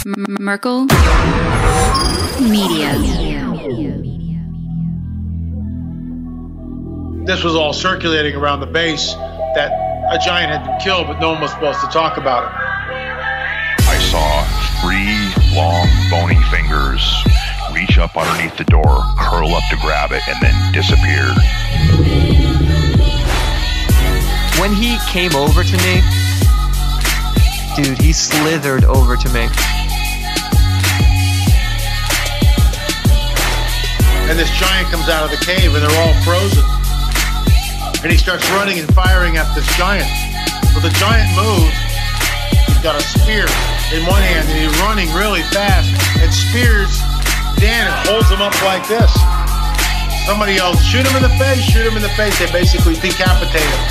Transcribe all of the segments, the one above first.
Merkel Media. This was all circulating around the base that a giant had been killed, but no one was supposed to talk about it. I saw 3 long, bony fingers reach up underneath the door, curl up to grab it, and then disappear. When he came over to me, dude, he slithered over to me. And this giant comes out of the cave, and they're all frozen. And he starts running and firing at this giant. Well, the giant moves. He's got a spear in one hand, and he's running really fast and spears Dan and holds him up like this. Somebody yells, shoot him in the face, shoot him in the face. They basically decapitate him.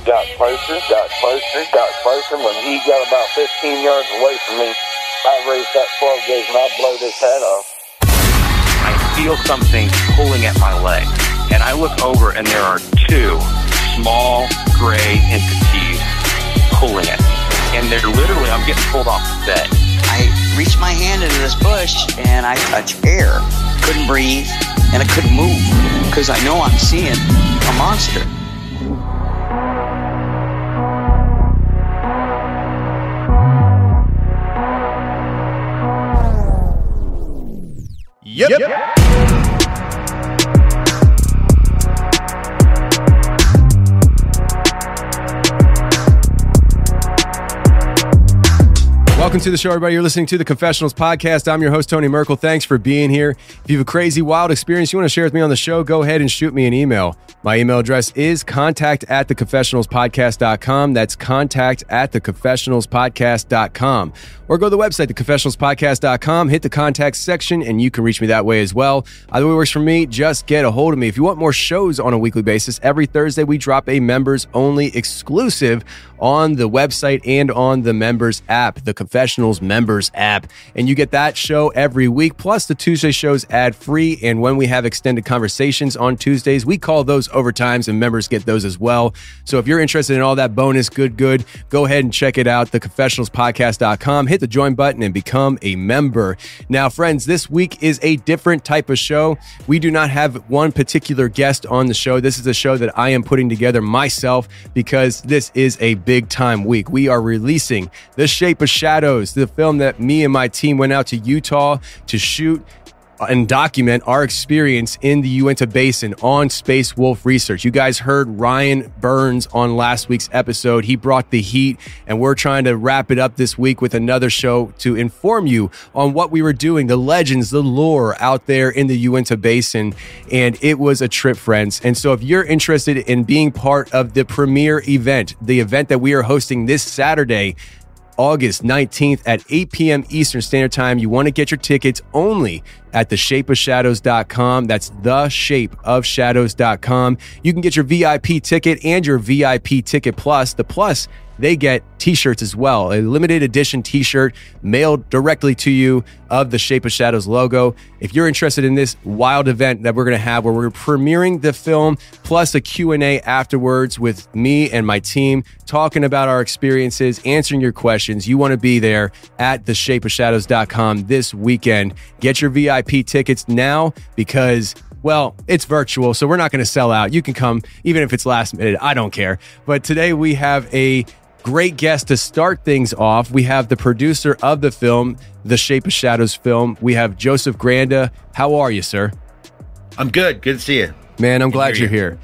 Got closer. When he got about 15 yards away from me, I raised that 12 gauge and I blowed his head off. I feel something pulling at my leg, and I look over and there are 2 small gray entities pulling at me. And they're literally, I'm getting pulled off the bed. I reached my hand into this bush and I touched air. Couldn't breathe and I couldn't move because I know I'm seeing a monster. Yep. Welcome to the show, everybody. You're listening to the Confessionals Podcast. I'm your host, Tony Merkel. Thanks for being here. If you have a crazy, wild experience you want to share with me on the show, go ahead and shoot me an email. My email address is contact@theconfessionalspodcast.com. That's contact@theconfessionalspodcast.com. Or go to the website, theconfessionalspodcast.com, hit the contact section, and you can reach me that way as well. Either way works for me. Just get a hold of me. If you want more shows on a weekly basis, every Thursday we drop a members-only exclusive on the website and on the members app, the Confessionals members app. And you get that show every week, plus the Tuesday shows ad-free. And when we have extended conversations on Tuesdays, we call those overtimes, and members get those as well. So if you're interested in all that bonus, good, go ahead and check it out, theconfessionalspodcast.com. Hit the join button and become a member. Now, friends, this week is a different type of show. We do not have one particular guest on the show. This is a show that I am putting together myself because this is a big time week. We are releasing The Shape of Shadows, the film that me and my team went out to Utah to shoot and document our experience in the Uinta Basin on space wolf research. You guys heard Ryan Burns on last week's episode. He brought the heat, and we're trying to wrap it up this week with another show to inform you on what we were doing, the legends, the lore out there in the Uinta Basin. And it was a trip, friends. And so if you're interested in being part of the premiere event, the event that we are hosting this Saturday, August 19th at 8 p.m. Eastern Standard Time. You want to get your tickets only at theshapeofshadows.com. That's theshapeofshadows.com. You can get your VIP ticket and your VIP ticket plus. The plus, they get t-shirts as well. A limited edition t-shirt mailed directly to you of the Shape of Shadows logo. If you're interested in this wild event that we're going to have where we're premiering the film plus a Q&A afterwards with me and my team talking about our experiences, answering your questions, you want to be there at theshapeofshadows.com this weekend. Get your VIP tickets now because, well, it's virtual, so we're not going to sell out. You can come even if it's last minute. I don't care. But today we have a great guest to start things off. We have the producer of the film, The Shape of Shadows film. We have Joseph Granda. How are you, sir? I'm good. Good to see you. Man, I'm glad you're here.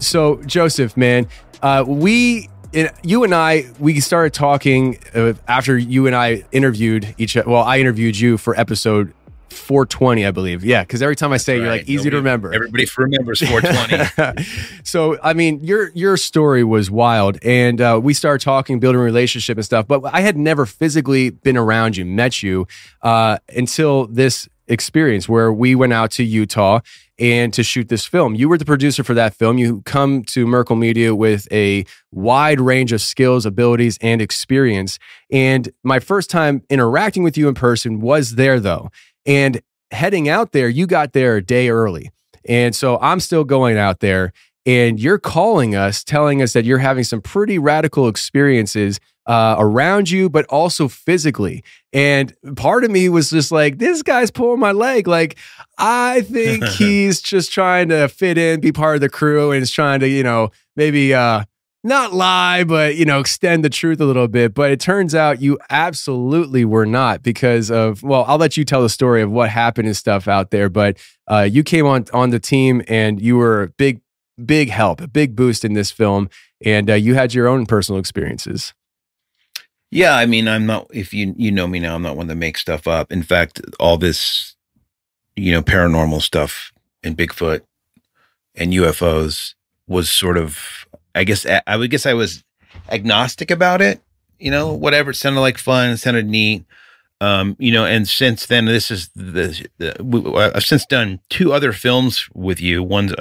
So, Joseph, man, you and I, we started talking after you and I interviewed each other. Well, I interviewed you for episode 420, I believe. Yeah, because every time I say it, you're like, easy to remember. Everybody remembers 420. So, I mean, your story was wild, and we started talking, building a relationship and stuff, but I had never physically been around you, met you, until this experience where we went out to Utah and to shoot this film. You were the producer for that film. You come to Merkel Media with a wide range of skills, abilities, and experience. And my first time interacting with you in person was there, though. And heading out there, you got there a day early. And so I'm still going out there, and you're calling us, telling us that you're having some pretty radical experiences around you, but also physically. And part of me was just like, this guy's pulling my leg. Like, I think he's just trying to fit in, be part of the crew, and is trying to, maybe not lie, but, extend the truth a little bit. But it turns out you absolutely were not, because of, well, I'll let you tell the story of what happened and stuff out there. But you came on the team, and you were a big help, a big boost in this film. And you had your own personal experiences. Yeah, I mean, I'm not, if you know me now, I'm not one that makes stuff up. In fact, all this, paranormal stuff and Bigfoot and UFOs was sort of, I would guess I was agnostic about it, whatever. It sounded like fun, it sounded neat. And since then, this is I've since done 2 other films with you. One's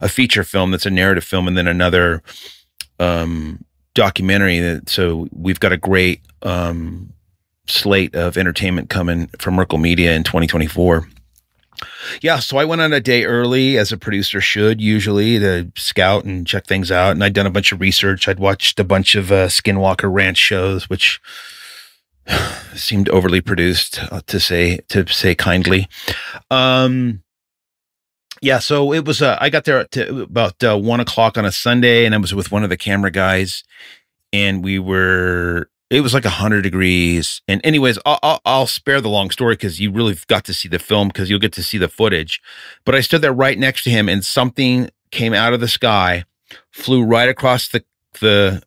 a feature film that's a narrative film, and then another, documentary. So we've got a great slate of entertainment coming from Merkle Media in 2024. Yeah, so I went on a day early, as a producer should usually, to scout and check things out. And I'd done a bunch of research. I'd watched a bunch of Skinwalker Ranch shows, which seemed overly produced, to say kindly. Yeah, so it was, I got there at about 1 o'clock on a Sunday, and I was with one of the camera guys, and it was like 100 degrees. And anyways, I'll spare the long story, because you really got to see the film, because you'll get to see the footage. But I stood there right next to him, and something came out of the sky, flew right across the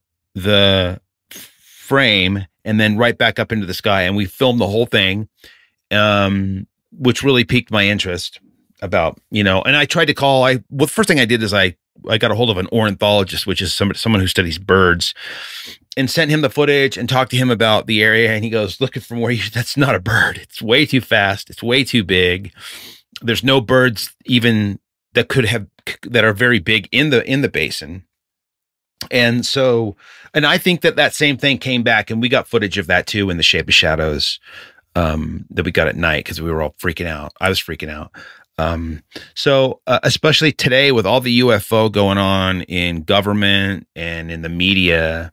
frame, and then right back up into the sky. And we filmed the whole thing, which really piqued my interest about, and I tried to call, the first thing I did is I got a hold of an ornithologist, which is someone who studies birds, and sent him the footage and talked to him about the area. And he goes, looking from that's not a bird. It's way too fast. It's way too big. There's no birds even that are very big in the basin. And so, and I think that same thing came back, and we got footage of that too, in the shape of shadows, that we got at night, because we were all freaking out. I was freaking out. So especially today, with all the UFO going on in government and in the media,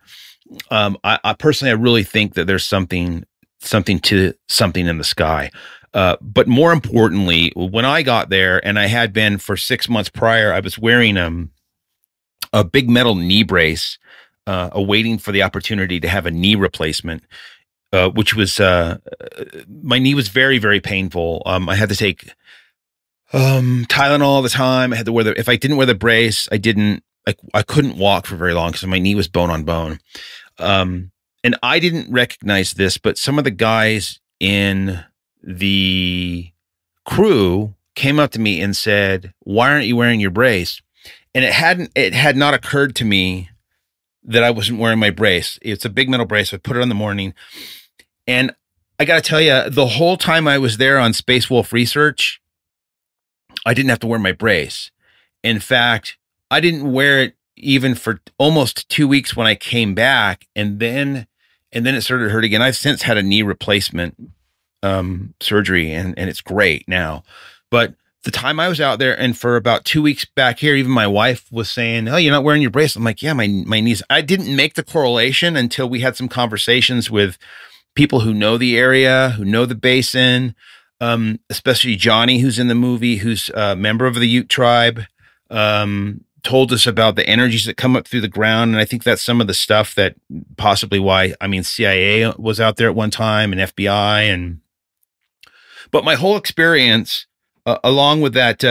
I personally, I really think that there's something in the sky. But more importantly, when I got there, and I had been for 6 months prior, I was wearing a big metal knee brace, awaiting for the opportunity to have a knee replacement, which was, my knee was very, very painful. I had to take Tylenol all the time. I had to wear if I didn't wear the brace, I couldn't walk for very long, because my knee was bone on bone. And I didn't recognize this, but some of the guys in the crew came up to me and said, "Why aren't you wearing your brace?" And it had not occurred to me that I wasn't wearing my brace. It's a big metal brace. I put it on in the morning. And I got to tell you, the whole time I was there on Space Wolf research, I didn't have to wear my brace. In fact, I didn't wear it even for almost 2 weeks when I came back. And then it started to hurt again. I've since had a knee replacement surgery, and it's great now. But the time I was out there, and for about 2 weeks back here, even my wife was saying, "Oh, you're not wearing your brace." I'm like, "Yeah, my knees." I didn't make the correlation until we had some conversations with people who know the area, who know the basin, especially Johnny, who's in the movie, who's a member of the Ute tribe, told us about the energies that come up through the ground. And I think that's some of the stuff that possibly CIA was out there at one time, and FBI, but my whole experience, along with that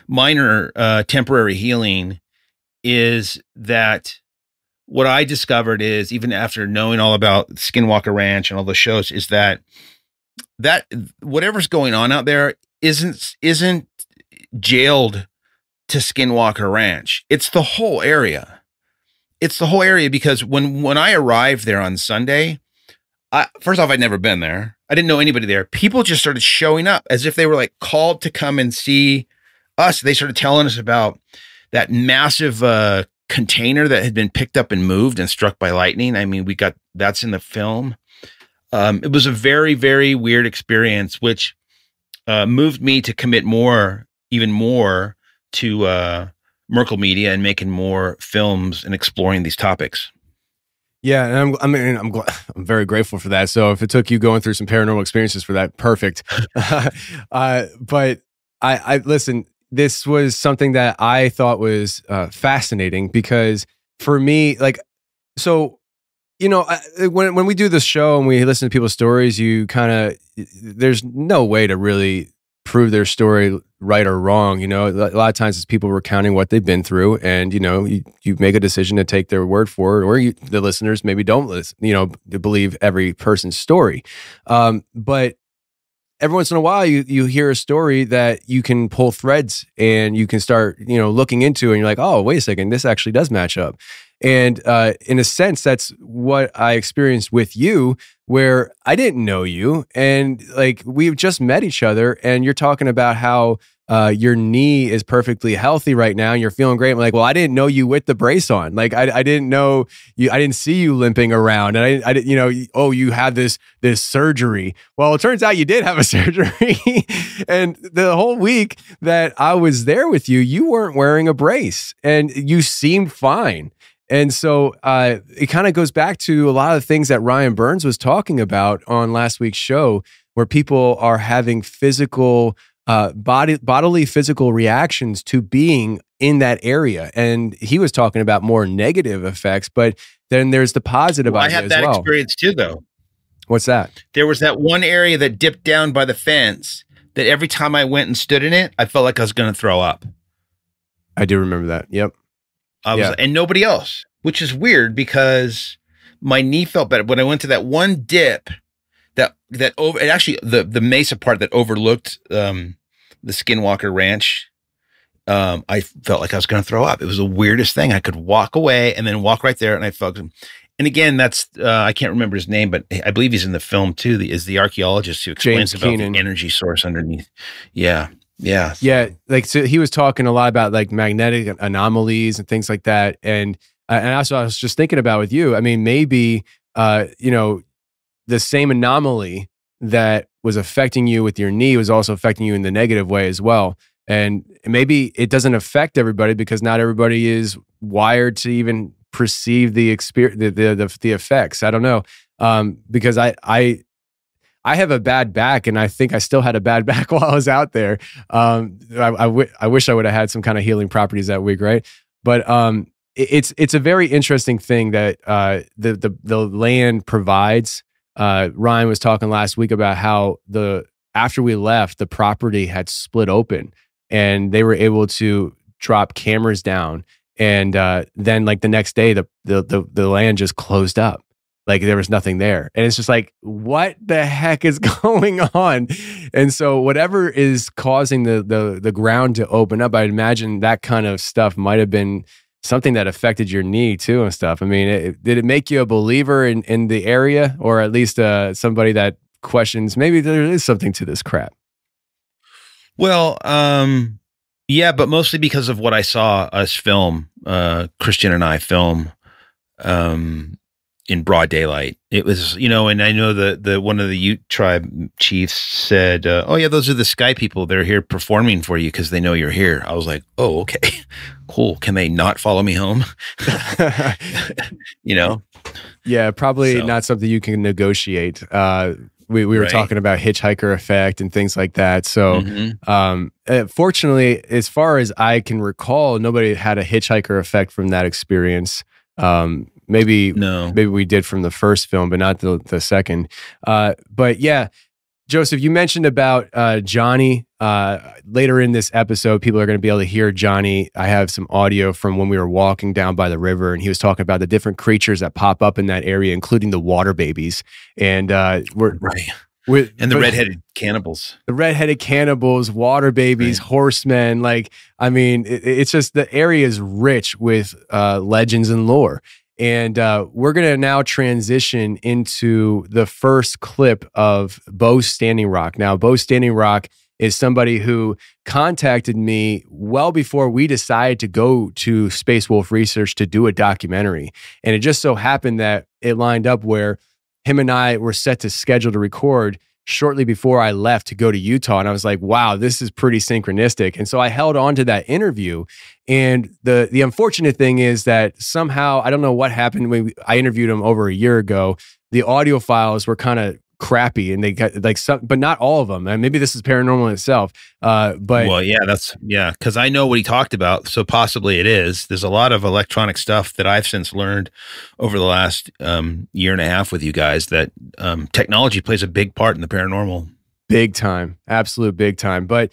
minor temporary healing, is that what I discovered is, even after knowing all about Skinwalker Ranch and all the shows, is that whatever's going on out there isn't jailed to Skinwalker Ranch. It's the whole area. It's the whole area, because when I arrived there on Sunday, first off, I'd never been there. I didn't know anybody there. People just started showing up as if they were like called to come and see us. They started telling us about that massive container that had been picked up and moved and struck by lightning. I mean, that's in the film. It was a very, very weird experience, which moved me to commit even more to Merkle Media and making more films and exploring these topics. Yeah, and I'm very grateful for that. So if it took you going through some paranormal experiences for that, perfect. But I listen. This was something that I thought was fascinating because for me, like, so when we do this show and we listen to people's stories, you kind of there's no way to really prove their story right or wrong. A lot of times it's people recounting what they've been through, and you make a decision to take their word for it, or the listeners maybe don't listen, to believe every person's story. But every once in a while you hear a story that you can pull threads and you can start looking into, and you're like, oh, wait a second, this actually does match up. And in a sense, that's what I experienced with you, where I didn't know you, and like we've just met each other, and you're talking about how your knee is perfectly healthy right now and you're feeling great. I'm like, well, I didn't know you with the brace on. Like I didn't know you. I didn't see you limping around, and I didn't. Oh, you had this surgery. Well, it turns out you did have a surgery, and the whole week that I was there with you, you weren't wearing a brace, and you seemed fine. And so it kind of goes back to a lot of the things that Ryan Burns was talking about on last week's show, where people are having physical, bodily physical reactions to being in that area. And he was talking about more negative effects, but then there's the positive idea as well. I had that experience too, though. What's that? There was that one area that dipped down by the fence that every time I went and stood in it, I felt like I was going to throw up. I do remember that. Yep. And nobody else, which is weird because my knee felt better. When I went to that one dip that over, and actually the mesa part that overlooked the Skinwalker Ranch, I felt like I was going to throw up. It was the weirdest thing. I could walk away and then walk right there, and I felt. And again, that's I can't remember his name, but I believe he's in the film too. Is the archaeologist who explains about the energy source underneath? Yeah. Like, so he was talking a lot about like magnetic anomalies and things like that, and also I was just thinking about with you. I mean, maybe the same anomaly that was affecting you with your knee was also affecting you in the negative way as well. And maybe it doesn't affect everybody because not everybody is wired to even perceive the experience, the effects. I don't know, because I have a bad back, and I think I still had a bad back while I was out there. I wish I would have had some kind of healing properties that week, right? But it's a very interesting thing that the land provides. Ryan was talking last week about how after we left, the property had split open, and they were able to drop cameras down, and then like the next day, the land just closed up. Like there was nothing there. And it's just like, what the heck is going on? And so whatever is causing the ground to open up, I'd imagine that kind of stuff might have been something that affected your knee too and stuff. I mean, did it make you a believer in the area, or at least somebody that questions maybe there is something to this crap? Well, yeah, but mostly because of what I saw us film, Christian and I film, in broad daylight. It was, and I know the one of the Ute tribe chiefs said, oh yeah, those are the sky people. They're here performing for you because they know you're here. I was like, oh, okay, cool. Can they not follow me home? Yeah, probably not something you can negotiate. We were talking about hitchhiker effect and things like that. So, fortunately, as far as I can recall, nobody had a hitchhiker effect from that experience. Maybe we did from the first film, but not the second. But yeah, Joseph, you mentioned about Johnny. Later in this episode, people are going to be able to hear Johnny. I have some audio from when we were walking down by the river, and he was talking about the different creatures that pop up in that area, including the water babies. And the redheaded cannibals. The redheaded cannibals, water babies, horsemen. Like, I mean, it's just the area is rich with legends and lore. And we're going to now transition into the first clip of Bo Standing Rock. Now, Bo Standing Rock is somebody who contacted me well before we decided to go to Space Wolf Research to do a documentary. And it just so happened that it lined up where him and I were set to schedule to record shortly before I left to go to Utah. And I was like, wow, this is pretty synchronistic. And so I held on to that interview. And the unfortunate thing is that somehow, I don't know what happened when I interviewed him over a year ago. The audio files were kind of crappy, and they got like some, but not all of them. And maybe this is paranormal in itself. But well, yeah, because I know what he talked about, so possibly it is. There's a lot of electronic stuff that I've since learned over the last year and a half with you guys that technology plays a big part in the paranormal. Big time, absolute big time. But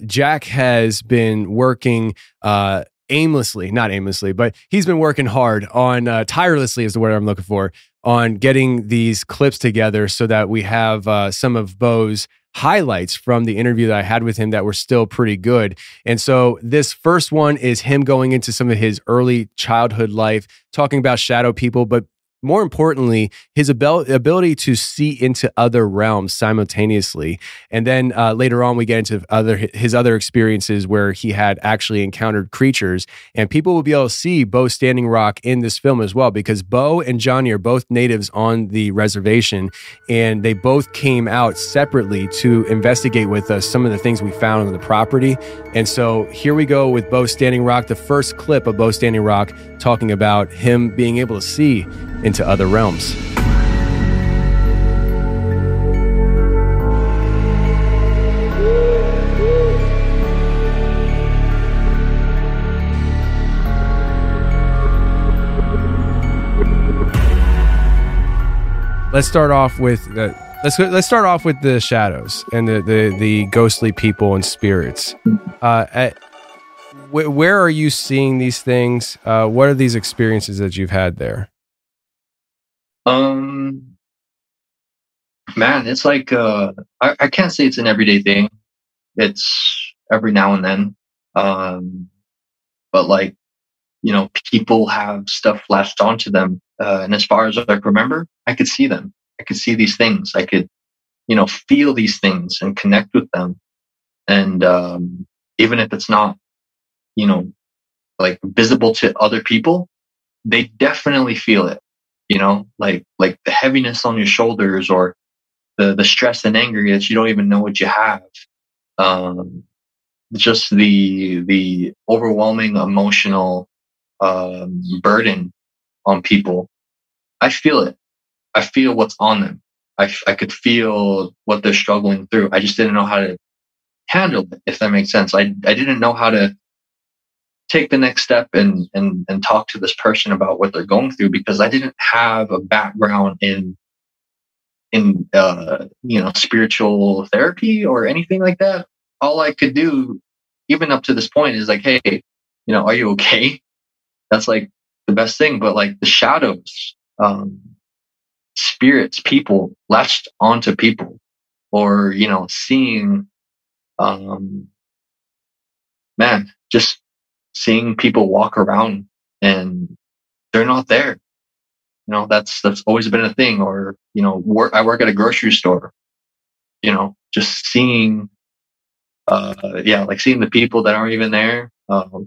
Jack has been working not aimlessly, but he's been working hard on tirelessly is the word I'm looking for, on getting these clips together so that we have some of Bo's highlights from the interview that I had with him that were still pretty good. And so this first one is him going into some of his early childhood life, talking about shadow people, but more importantly, his ability to see into other realms simultaneously. And then later on, we get into his other experiences where he had actually encountered creatures. And people will be able to see Bo Standing Rock in this film as well, because Bo and Johnny are both natives on the reservation, and they both came out separately to investigate with us some of the things we found on the property. And so here we go with Bo Standing Rock, the first clip of Bo Standing Rock talking about him being able to see into other realms. Let's start off with let's start off with the shadows and the ghostly people and spirits. Where are you seeing these things? What are these experiences that you've had there? Man, it's like I can't say it's an everyday thing. It's every now and then. But like, you know, people have stuff latched onto them. And as far as I remember, I could see them. I could see these things. I could, you know, feel these things and connect with them. And even if it's not, you know, like visible to other people, they definitely feel it. You know, like the heaviness on your shoulders, or the stress and anger that you don't even know what you have. Just the overwhelming emotional burden on people. I feel it. I feel what's on them. I could feel what they're struggling through. I just didn't know how to handle it, if that makes sense. I didn't know how to take the next step and talk to this person about what they're going through, because I didn't have a background in you know, spiritual therapy or anything like that. All I could do, even up to this point, is like, hey, you know, are you okay? That's like the best thing. But like the shadows, spirits, people latched onto people, or, you know, seeing, man, just seeing people walk around and they're not there. You know, that's always been a thing. Or, you know, I work at a grocery store, you know, just seeing, like seeing the people that aren't even there,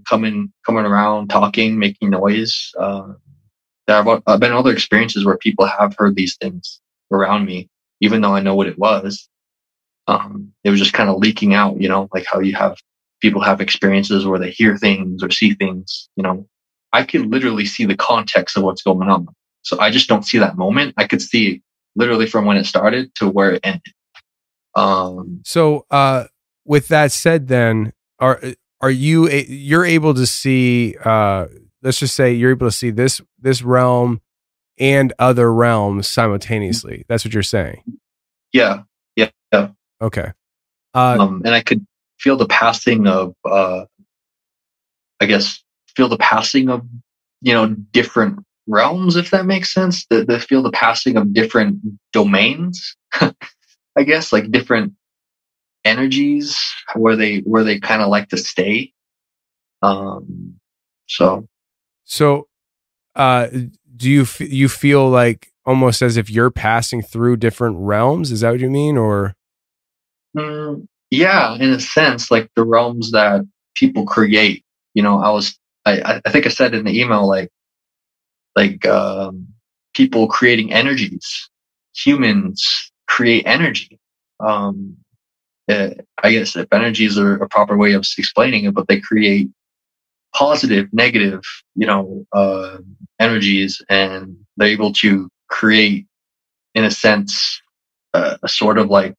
coming around, talking, making noise. There have been other experiences where people have heard these things around me, even though I know what it was. It was just kind of leaking out, you know, like how people have experiences where they hear things or see things. You know, I can literally see the context of what's going on. So I just don't see that moment. I could see literally from when it started to where it ended. So with that said, then are you're able to see, let's just say you're able to see this realm and other realms simultaneously. That's what you're saying. Yeah. Okay. And I could feel the passing of, you know, different realms, if that makes sense. They feel the passing of different domains, I guess, like different energies where they kind of like to stay. So do you feel like almost as if you're passing through different realms? Is that what you mean? Or yeah, in a sense, like the realms that people create. You know, I think I said in the email, like people creating energies. Humans create energy. I guess if energies are a proper way of explaining it, but they create positive, negative, energies, and they're able to create, in a sense, a sort of like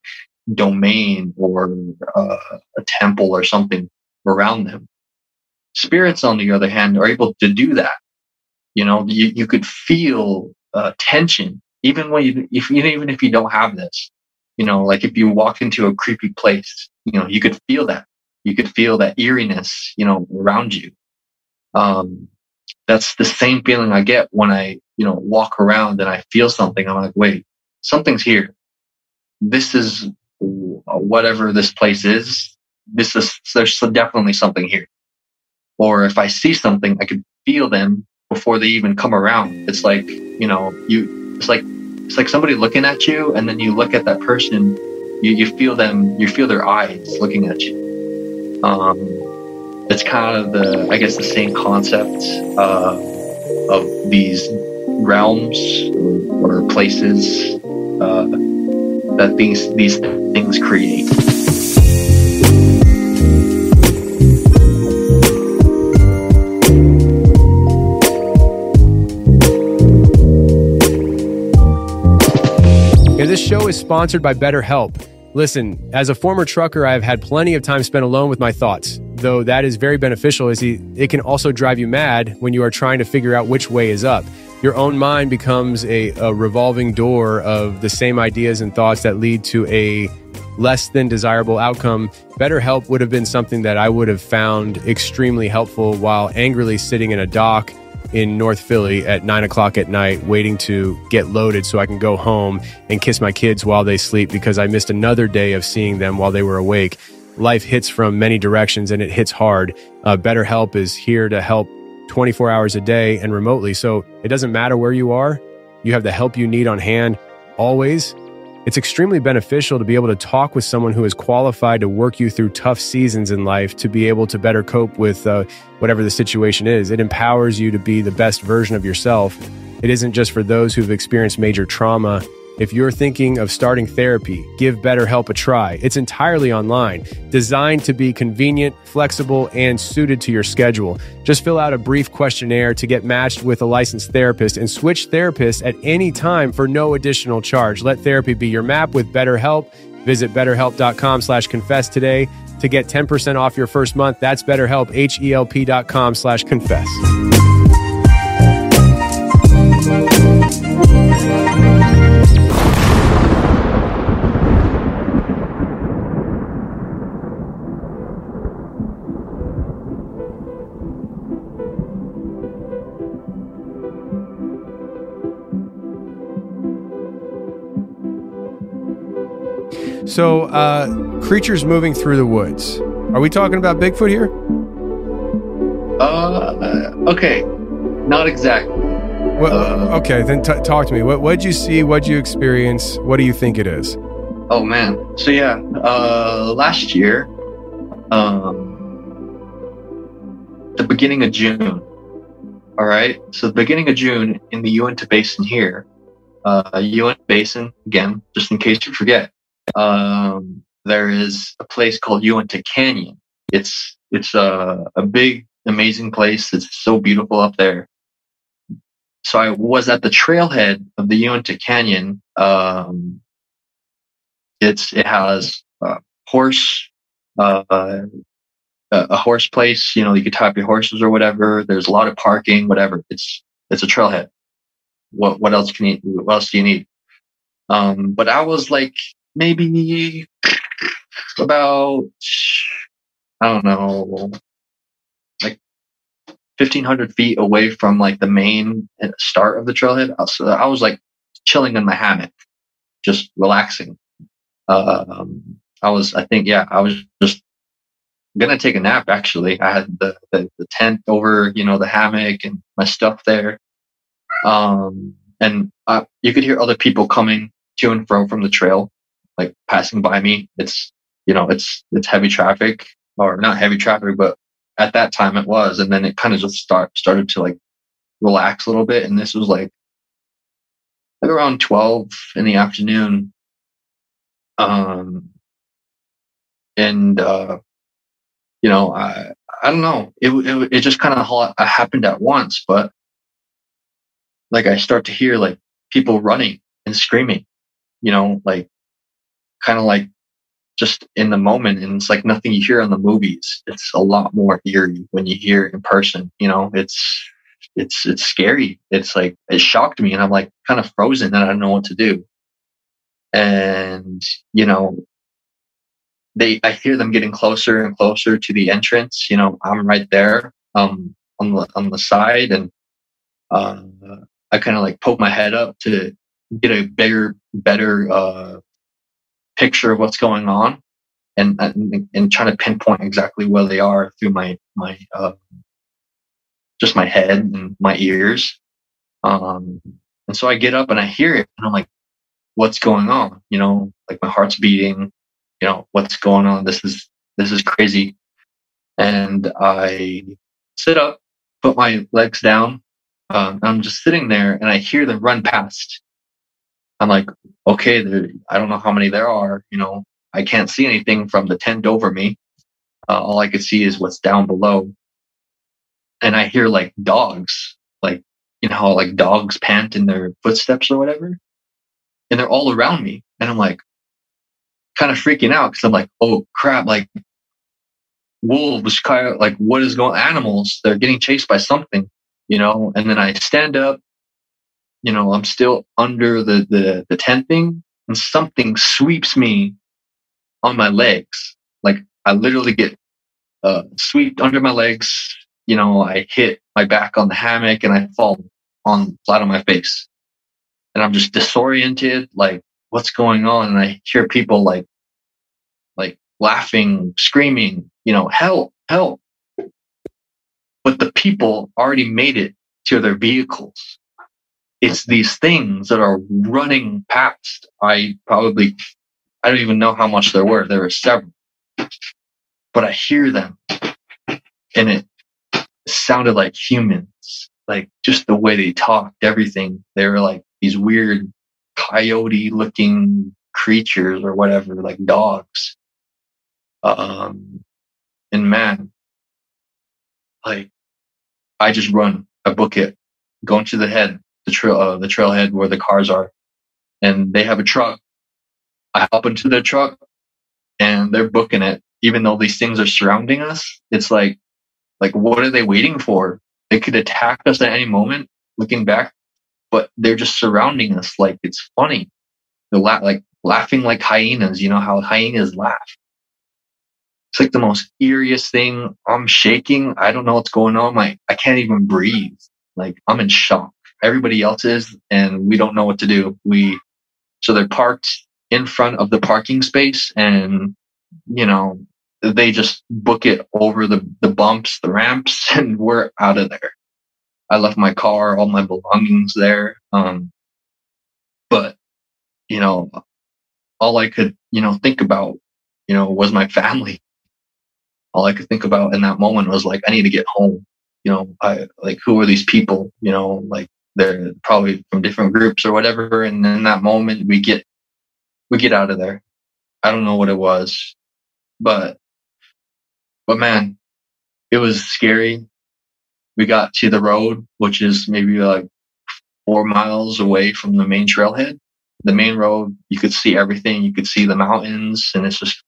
domain or a temple or something around them. Spirits, on the other hand, are able to do that. You could feel tension even when even if you don't have this. Like if you walk into a creepy place, you could feel that. You could feel that eeriness, around you. That's the same feeling I get when I, walk around and I feel something. I'm like, wait, something's here. This is whatever this place is. There's definitely something here. Or if I see something, I could feel them before they even come around. It's like, it's like somebody looking at you, and then you look at that person, you feel them, you feel their eyes looking at you. It's kind of the same concept of these realms or places that these things create. This show is sponsored by BetterHelp. Listen, as a former trucker, I've had plenty of time spent alone with my thoughts, though that is very beneficial as it can also drive you mad when you are trying to figure out which way is up. Your own mind becomes a revolving door of the same ideas and thoughts that lead to a less than desirable outcome. BetterHelp would have been something that I would have found extremely helpful while angrily sitting in a dock in North Philly at 9 o'clock at night, waiting to get loaded so I can go home and kiss my kids while they sleep because I missed another day of seeing them while they were awake. Life hits from many directions and it hits hard. BetterHelp is here to help 24 hours a day and remotely. So it doesn't matter where you are. You have the help you need on hand always. It's extremely beneficial to be able to talk with someone who is qualified to work you through tough seasons in life to be able to better cope with whatever the situation is. It empowers you to be the best version of yourself. It isn't just for those who've experienced major trauma. If you're thinking of starting therapy, give BetterHelp a try. It's entirely online, designed to be convenient, flexible, and suited to your schedule. Just fill out a brief questionnaire to get matched with a licensed therapist and switch therapists at any time for no additional charge. Let therapy be your map with BetterHelp. Visit betterhelp.com/confess today to get 10% off your first month. That's BetterHelp, HELP.com/confess. So, creatures moving through the woods. Are we talking about Bigfoot here? Okay. Not exactly. Okay, then talk to me. What'd you see? What'd you experience? What do you think it is? Oh, man. So, yeah, last year, the beginning of June, all right? So the beginning of June in the Uinta Basin here, Uinta Basin, again, just in case you forget, there is a place called Uinta Canyon. It's a big, amazing place. It's so beautiful up there. So I was at the trailhead of the Uinta Canyon. It has a horse place. You could tie up your horses or whatever. There's a lot of parking, whatever. It's a trailhead. What else do you need? But I was like maybe about, I don't know, like 1,500 feet away from like the main start of the trailhead. So I was like chilling in my hammock, just relaxing. I was just gonna take a nap. Actually, I had the tent over, the hammock and my stuff there. And you could hear other people coming to and fro from the trail, like passing by me. It's heavy traffic, or not heavy traffic, but at that time it was. And then it kind of just started to like relax a little bit. And this was like around 12 in the afternoon. Um, and, you know, I don't know. It just kind of happened at once, but like I start to hear like people running and screaming, you know, like kind of like just in the moment. And it's like nothing you hear in the movies. It's a lot more eerie when you hear it in person, you know, it's scary. It's like, it shocked me and I'm like kind of frozen and I don't know what to do. And, you know, I hear them getting closer and closer to the entrance. You know, I'm right there, on the side, and uh, I kind of like poke my head up to get a better picture of what's going on, and trying to pinpoint exactly where they are through my just my head and my ears. Um, and so I get up and I hear it, and I'm like, "What's going on?" You know, like my heart's beating. You know, what's going on? This is crazy. And I sit up, put my legs down. I'm just sitting there, and I hear them run past. I'm like, okay, I don't know how many there are. You know, I can't see anything from the tent over me. All I could see is what's down below. And I hear like dogs, like, you know how like dogs pant in their footsteps or whatever. And they're all around me. And I'm like, kind of freaking out because I'm like, oh crap, like wolves, kind of like what is going animals, they're getting chased by something, you know. And then I stand up, you know, I'm still under the tent thing, and something sweeps me on my legs. Like I literally get swept under my legs, you know. I hit my back on the hammock and I fall on flat on my face, and I'm just disoriented, like what's going on. And I hear people like laughing, screaming, you know, help, help. But the people already made it to their vehicles. It's these things that are running past. I don't even know how much there were. There were several, but I hear them, and it sounded like humans, like just the way they talked, everything. They were like these weird coyote looking creatures or whatever, like dogs. And man, like I just run, I book it, going to the trailhead where the cars are, and they have a truck. I hop into their truck, and they're booking it, even though these things are surrounding us. It's like what are they waiting for? They could attack us at any moment. Looking back, but they're just surrounding us like it's funny. They're like laughing like hyenas. You know how hyenas laugh. It's like the most eeriest thing. I'm shaking. I don't know what's going on. I can't even breathe. Like I'm in shock. Everybody else is, and we don't know what to do. So they're parked in front of the parking space, and you know, they just book it over the bumps, the ramps, and we're out of there. I left my car, all my belongings there. But you know, all I could, you know, think about, you know, was my family. All I could think about in that moment was like, I need to get home. You know, who are these people? You know, like they're probably from different groups or whatever. And in that moment, we get out of there. I don't know what it was, but man, it was scary. We got to the road, which is maybe like 4 miles away from the main trailhead. The main road, you could see everything. You could see the mountains, and it's just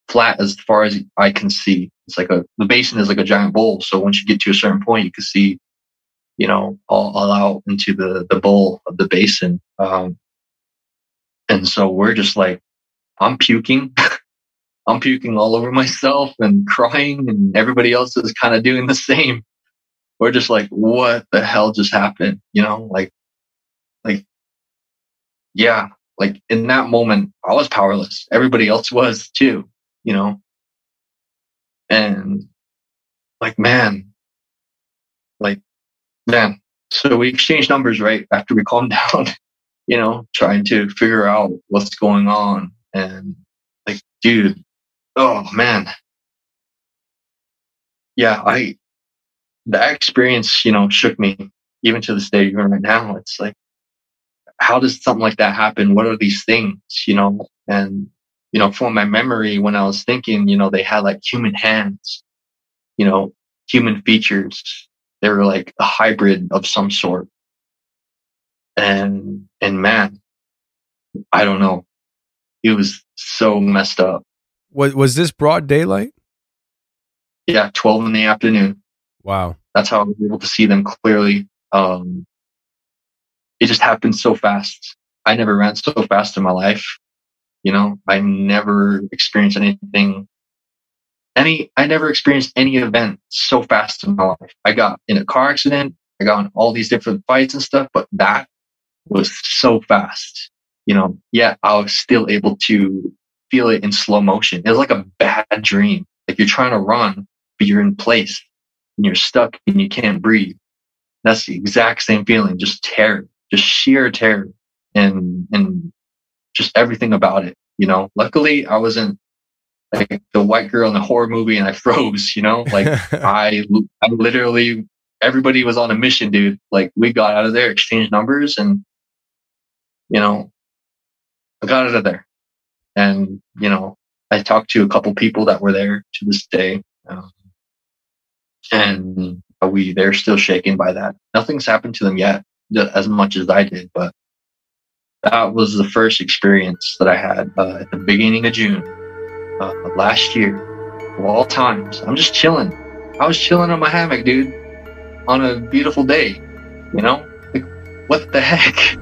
flat as far as I can see. It's like the basin is like a giant bowl. So once you get to a certain point, you can see, you know, all out into the bowl of the basin. And so we're just like, I'm puking. I'm puking all over myself and crying, and everybody else is kind of doing the same. We're just like, what the hell just happened? You know, like, yeah, like in that moment, I was powerless. Everybody else was too, you know? And like, like, man. So we exchanged numbers right after we calmed down, you know, trying to figure out what's going on. And like, dude, oh man. Yeah, that experience, you know, shook me even to this day, even right now. It's like, how does something like that happen? What are these things, you know? And you know, from my memory, when I was thinking, you know, they had like human hands, you know, human features. They were like a hybrid of some sort. And man, I don't know. It was so messed up. Was this broad daylight? Yeah, 12 in the afternoon. Wow. That's how I was able to see them clearly. It just happened so fast. I never ran so fast in my life. You know, I never experienced I never experienced any event so fast in my life. I got in a car accident. I got in all these different fights and stuff, but that was so fast. You know, yet I was still able to feel it in slow motion. It was like a bad dream. Like you're trying to run, but you're in place and you're stuck and you can't breathe. That's the exact same feeling, just terror, just sheer terror and just everything about it. You know, luckily I wasn't like the white girl in the horror movie and I froze, you know, like I literally, everybody was on a mission, dude. Like we got out of there, exchanged numbers, and, you know, I got out of there. And, you know, I talked to a couple people that were there to this day. And they're still shaken by that. Nothing's happened to them yet, as much as I did, but that was the first experience that I had at the beginning of June last year, of all times. I'm just chilling. I was chilling on my hammock, dude, on a beautiful day. You know, like, what the heck?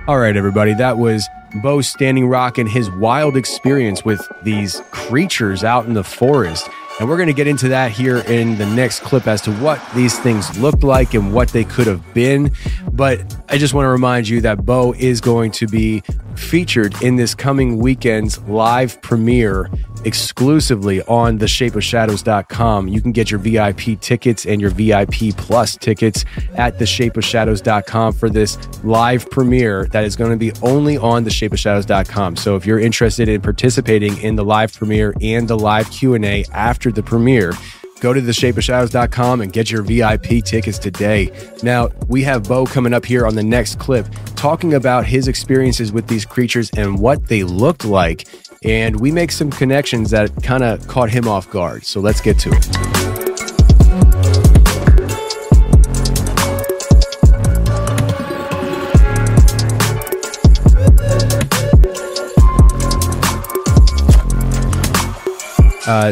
All right, everybody, that was Bo Standing Rock and his wild experience with these creatures out in the forest. And we're going to get into that here in the next clip as to what these things looked like and what they could have been. But I just want to remind you that Bo is going to be featured in this coming weekend's live premiere exclusively on theshapeofshadows.com. You can get your VIP tickets and your VIP plus tickets at theshapeofshadows.com for this live premiere that is going to be only on theshapeofshadows.com. So if you're interested in participating in the live premiere and the live Q&A after the premiere, go to theshapeofshadows.com and get your VIP tickets today. Now, we have Bo coming up here on the next clip talking about his experiences with these creatures and what they looked like. And we make some connections that kind of caught him off guard. So let's get to it.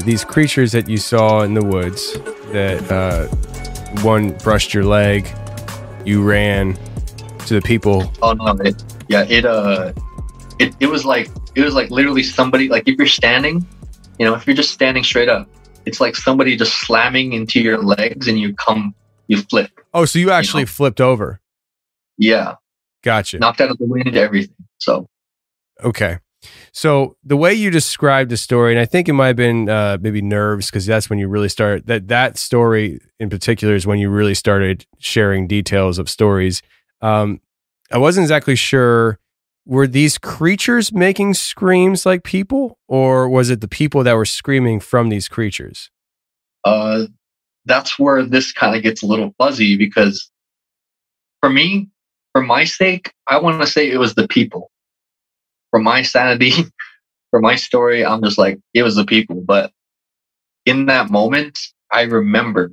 These creatures that you saw in the woods, that one brushed your leg, you ran to the people. Oh no! It was like literally somebody, like if you're standing, you know, if you're just standing straight up, it's like somebody just slamming into your legs and you flip. Oh, so you actually flipped over? Yeah. Gotcha. Knocked out of the wind, everything. So. Okay. So the way you described the story, and I think it might have been maybe nerves, because that's when you really started, that story in particular is when you really started sharing details of stories. I wasn't exactly sure, were these creatures making screams like people, or was it the people that were screaming from these creatures? That's where this kind of gets a little fuzzy, because for me, for my sake, I want to say it was the people. For my sanity, for my story, I'm just like, it was the people. But in that moment, I remember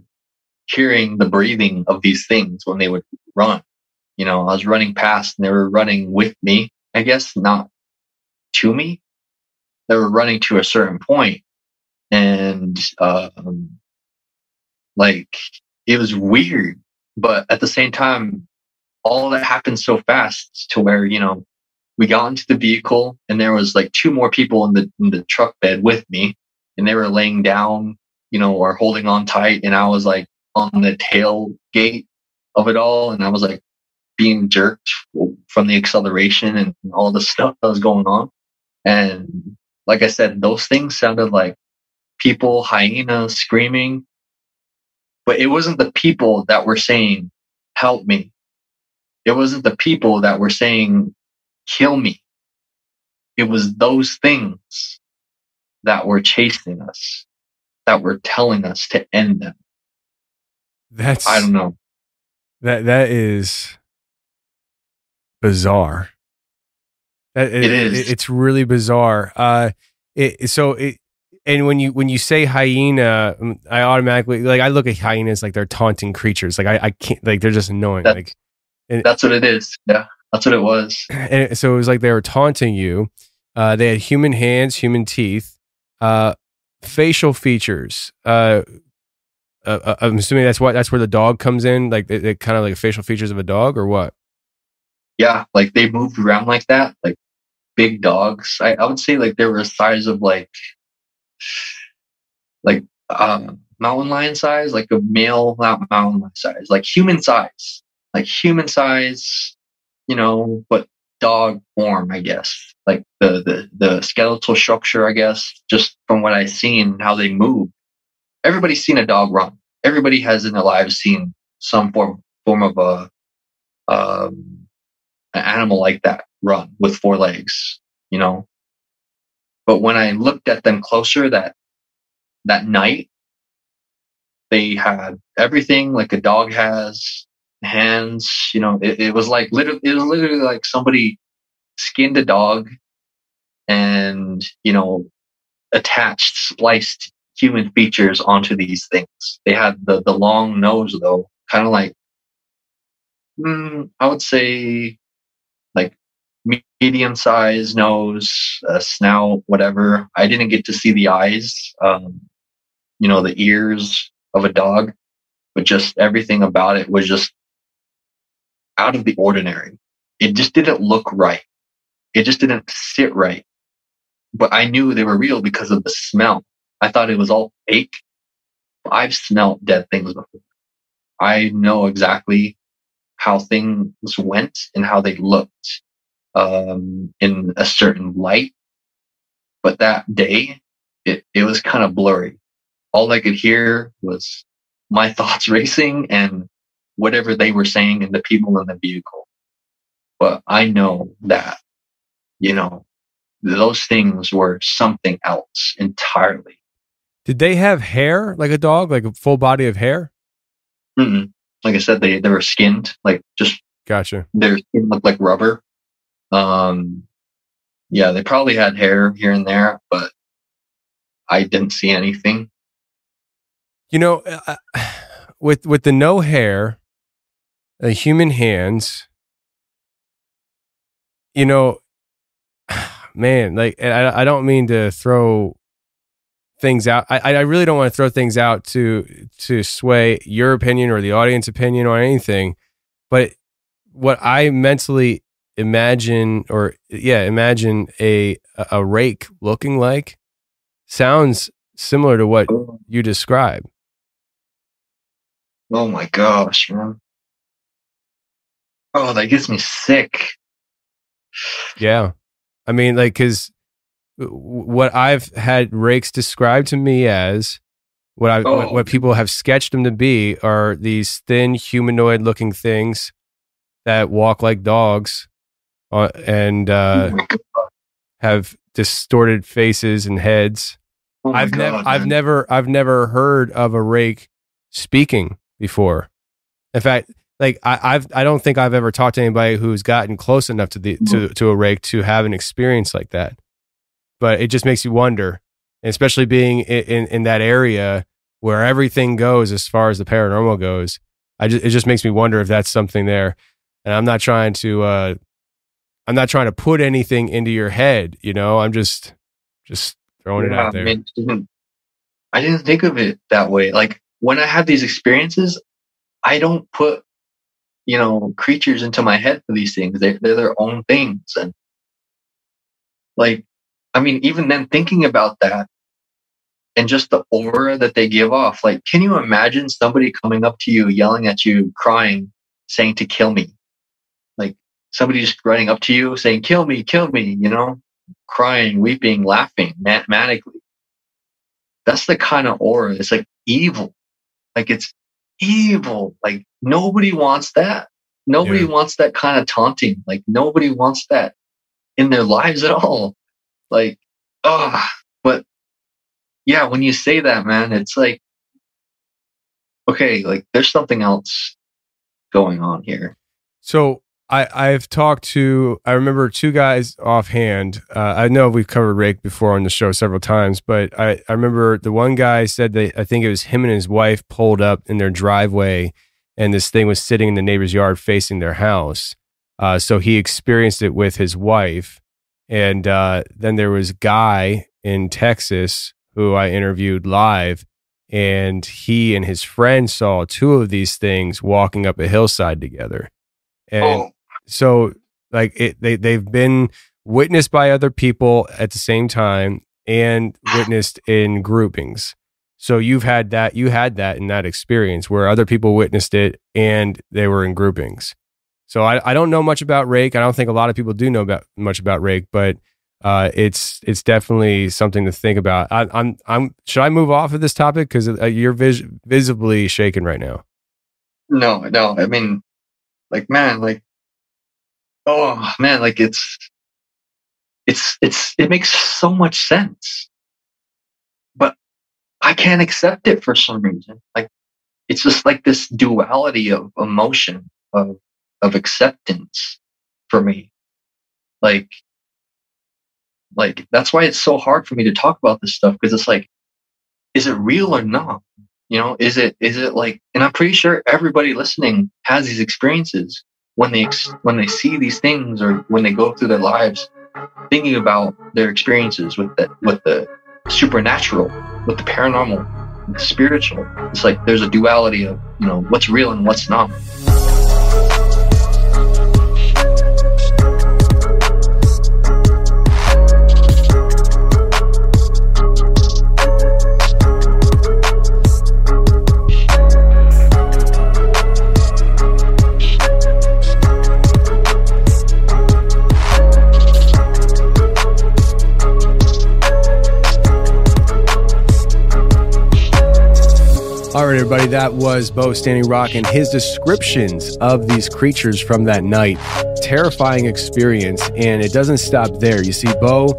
hearing the breathing of these things when they would run. You know, I was running past and they were running with me, I guess, not to me. They were running to a certain point. And like, it was weird. But at the same time, all that happened so fast to where, you know, we got into the vehicle and there was like two more people in the truck bed with me, and they were laying down, you know, or holding on tight. And I was like on the tailgate of it all. And I was like being jerked from the acceleration and all the stuff that was going on. And like I said, those things sounded like people, hyenas screaming, but it wasn't the people that were saying, help me. It wasn't the people that were saying, kill me. it was those things that were chasing us, that were telling us to end them. I don't know. That is bizarre. It is. It's really bizarre. And when you say hyena, I automatically I look at hyenas like they're taunting creatures. Like I can't, like they're just annoying. That's what it is. Yeah, that's what it was. And so it was like they were taunting you. They had human hands, human teeth, facial features. I'm assuming that's where the dog comes in. Like it kind of like facial features of a dog, or what? Yeah, like they moved around like that, like big dogs. I would say like they were the size of like mountain lion size, like a male, not mountain lion size, like human size, but dog form, I guess. Like the skeletal structure, I guess, just from what I've seen, how they move. Everybody's seen a dog run. Everybody has in their lives seen some form of an animal like that run with 4 legs, But when I looked at them closer that night, they had everything like a dog has, hands. It was literally like somebody skinned a dog and attached, spliced human features onto these things. They had the long nose though, kind of like I would say like medium sized nose, snout, whatever. I didn't get to see the eyes, the ears of a dog, but just everything about it was just out of the ordinary. It just didn't look right. It just didn't sit right. But I knew they were real because of the smell. I thought it was all fake. I've smelled dead things before. I know exactly how things went and how they looked in a certain light. But that day, it was kind of blurry. All I could hear was my thoughts racing and whatever they were saying and the people in the vehicle. But I know that, those things were something else entirely. Did they have hair like a dog, like a full body of hair? Mm-mm. Like I said, they were skinned, like just gotcha. Their skin looked like rubber. Yeah, they probably had hair here and there, but I didn't see anything. With the no hair, the human hands, man, like I don't mean to throw things out. I really don't want to throw things out to sway your opinion or the audience opinion or anything. But what I mentally imagine a rake looking like sounds similar to what you describe. Oh my gosh, man. Oh, that gets me sick. Yeah. I mean, like, because what I've had rakes described to me as, what people have sketched them to be, are these thin humanoid looking things that walk like dogs and have distorted faces and heads. I've never heard of a rake speaking before. In fact, like I don't think I've ever talked to anybody who's gotten close enough to a rake to have an experience like that. But it just makes you wonder, and especially being in that area where everything goes as far as the paranormal goes. It just makes me wonder if that's something there. And I'm not trying to put anything into your head, I'm just throwing it out there. I didn't think of it that way. Like when I have these experiences, I don't put, creatures into my head for these things. They're their own things. And like, I mean, even then thinking about that and just the aura that they give off, like, can you imagine somebody coming up to you, yelling at you, crying, saying to kill me? Like somebody just running up to you saying, kill me, crying, weeping, laughing, manically. That's the kind of aura. It's like evil. Like it's evil. Like nobody wants that. Nobody wants that kind of taunting. Like nobody wants that in their lives at all. Like, oh, but yeah, when you say that, man, it's like, okay, like there's something else going on here. So I've talked to, I remember two guys offhand. I know we've covered Rake before on the show several times, but I remember the one guy said that I think it was him and his wife pulled up in their driveway and this thing was sitting in the neighbor's yard facing their house. So he experienced it with his wife. And then there was a guy in Texas who I interviewed live, and he and his friend saw two of these things walking up a hillside together. And so like they've been witnessed by other people at the same time and witnessed in groupings. So you had that in that experience where other people witnessed it and they were in groupings. So I don't know much about Rake. I don't think a lot of people do know much about Rake, but it's definitely something to think about. Should I move off of this topic because you're visibly shaken right now? No. I mean, like, man, like, oh man, like it makes so much sense, but I can't accept it for some reason. Like, it's just like this duality of emotion of acceptance for me. Like that's why it's so hard for me to talk about this stuff, because it's like, is it real or not? You know, is it like, and I'm pretty sure everybody listening has these experiences when they see these things, or when they go through their lives thinking about their experiences with the supernatural, with the paranormal, with the spiritual. It's like there's a duality of, you know, what's real and what's not. All right, everybody, that was Bo Standing Rock and his descriptions of these creatures from that night. Terrifying experience, and it doesn't stop there. You see, Bo,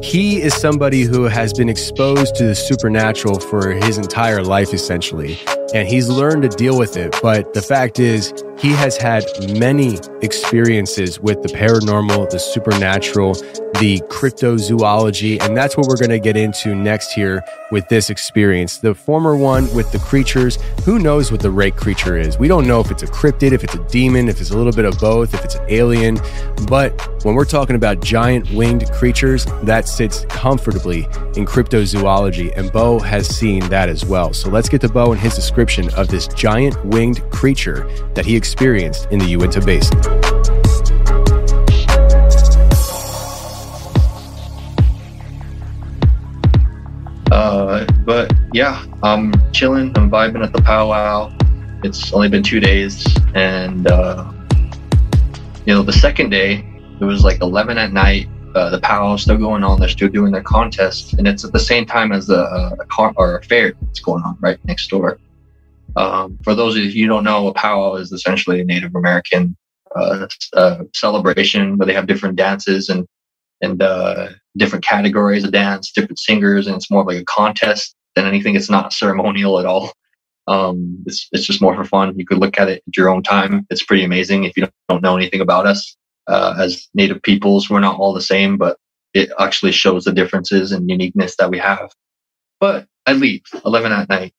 he is somebody who has been exposed to the supernatural for his entire life, essentially, and he's learned to deal with it. But the fact is, he has had many experiences with the paranormal, the supernatural, the cryptozoology, and that's what we're going to get into next here with this experience. The former one with the creatures, who knows what the Rake creature is? We don't know if it's a cryptid, if it's a demon, if it's a little bit of both, if it's an alien. But when we're talking about giant winged creatures, that sits comfortably in cryptozoology, and Bo has seen that as well. So let's get to Bo and his description of this giant winged creature that he experienced in the Uinta Basin. But yeah, I'm chilling, I'm vibing at the powwow. It's only been 2 days, and you know, the second day, it was like 11 at night. The powwow's still going on, they're still doing their contest, and it's at the same time as a fair that's going on right next door. For those of you who don't know, a powwow is essentially a Native American celebration where they have different dances and different categories of dance, different singers, and it's more like a contest than anything. It's not ceremonial at all. It's just more for fun. You could look at it at your own time. It's pretty amazing. If you don't know anything about us as Native peoples, we're not all the same, but it actually shows the differences and uniqueness that we have. But I leave 11 at night.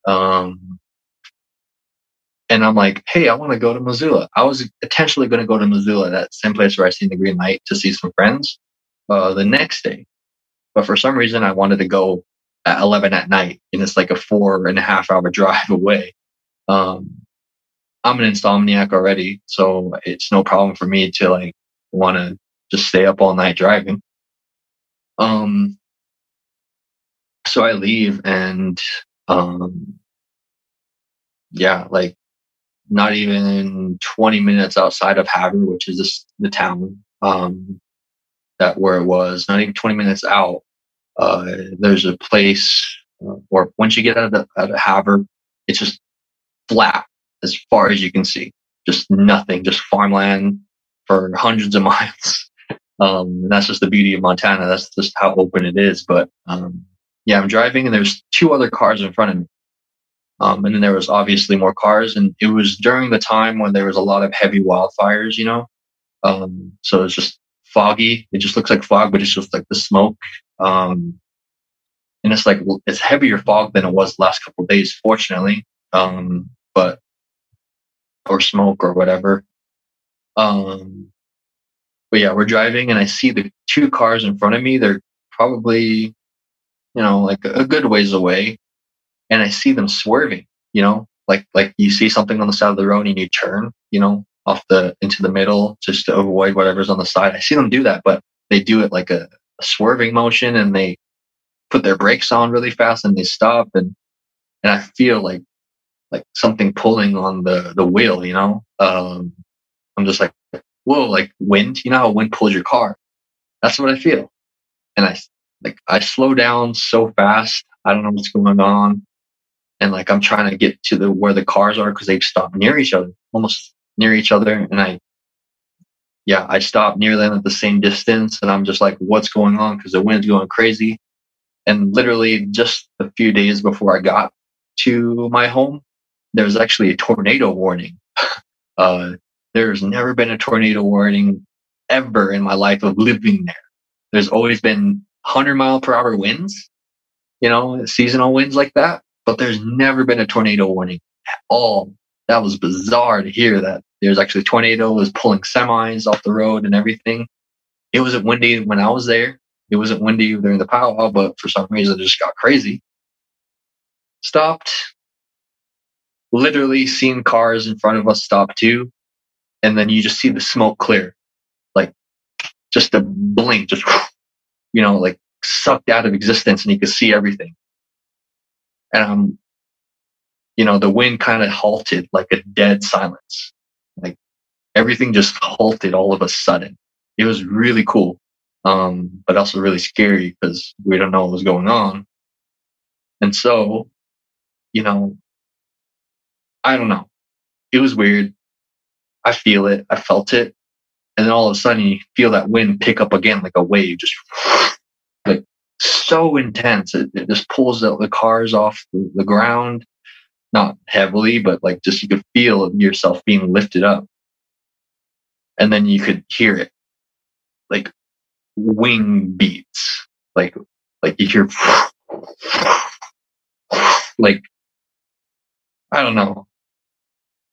And I'm like, hey, I want to go to Missoula. I was potentially going to go to Missoula, that same place where I seen the green light, to see some friends the next day. But for some reason, I wanted to go at 11 at night, and it's like a 4.5 hour drive away. I'm an insomniac already, so it's no problem for me to like want to just stay up all night driving. So I leave, and yeah, like not even 20 minutes outside of Havre, which is the town that where it was, not even 20 minutes out. There's a place, or once you get out of Havre, it's just flat as far as you can see. Just nothing, just farmland for hundreds of miles. And that's just the beauty of Montana. That's just how open it is. But yeah, I'm driving and there's two other cars in front of me. And then there was obviously more cars, and it was during the time when there was a lot of heavy wildfires, you know. So it's just foggy. It just looks like fog, but it's just like the smoke. And it's like it's heavier fog than it was the last couple of days, fortunately. But or smoke or whatever. But yeah, we're driving and I see the two cars in front of me. They're probably, you know, like a good ways away. And I see them swerving, you know, like you see something on the side of the road and you turn, you know, into the middle just to avoid whatever's on the side. I see them do that, but they do it like a swerving motion, and they put their brakes on really fast and they stop. And I feel like something pulling on the wheel, you know. I'm just like, whoa, like wind, you know how wind pulls your car. That's what I feel. And I slow down so fast. I don't know what's going on. And like, I'm trying to get to where the cars are because they've stopped near each other, almost near each other. And I stopped near them at the same distance. And I'm just like, what's going on? Because the wind's going crazy. And literally just a few days before I got to my home, there was actually a tornado warning. There's never been a tornado warning ever in my life of living there. There's always been 100-mile-per-hour winds, you know, seasonal winds like that. But there's never been a tornado warning at all. That was bizarre to hear that there's actually tornadoes pulling semis off the road and everything. It wasn't windy when I was there. It wasn't windy during the powwow, but for some reason it just got crazy. Stopped. Literally seen cars in front of us stop too. And then you just see the smoke clear. Like just a blink, just, you know, like sucked out of existence, and you could see everything. And you know, the wind kind of halted, like a dead silence. Like everything just halted all of a sudden. It was really cool. But also really scary because we don't know what was going on. And so, you know, I don't know. It was weird. I feel it. I felt it. And then all of a sudden you feel that wind pick up again, like a wave, just like so intense. It just pulls the cars off the ground, not heavily, but like just you could feel yourself being lifted up. And then you could hear it like wing beats, like you hear like, I don't know.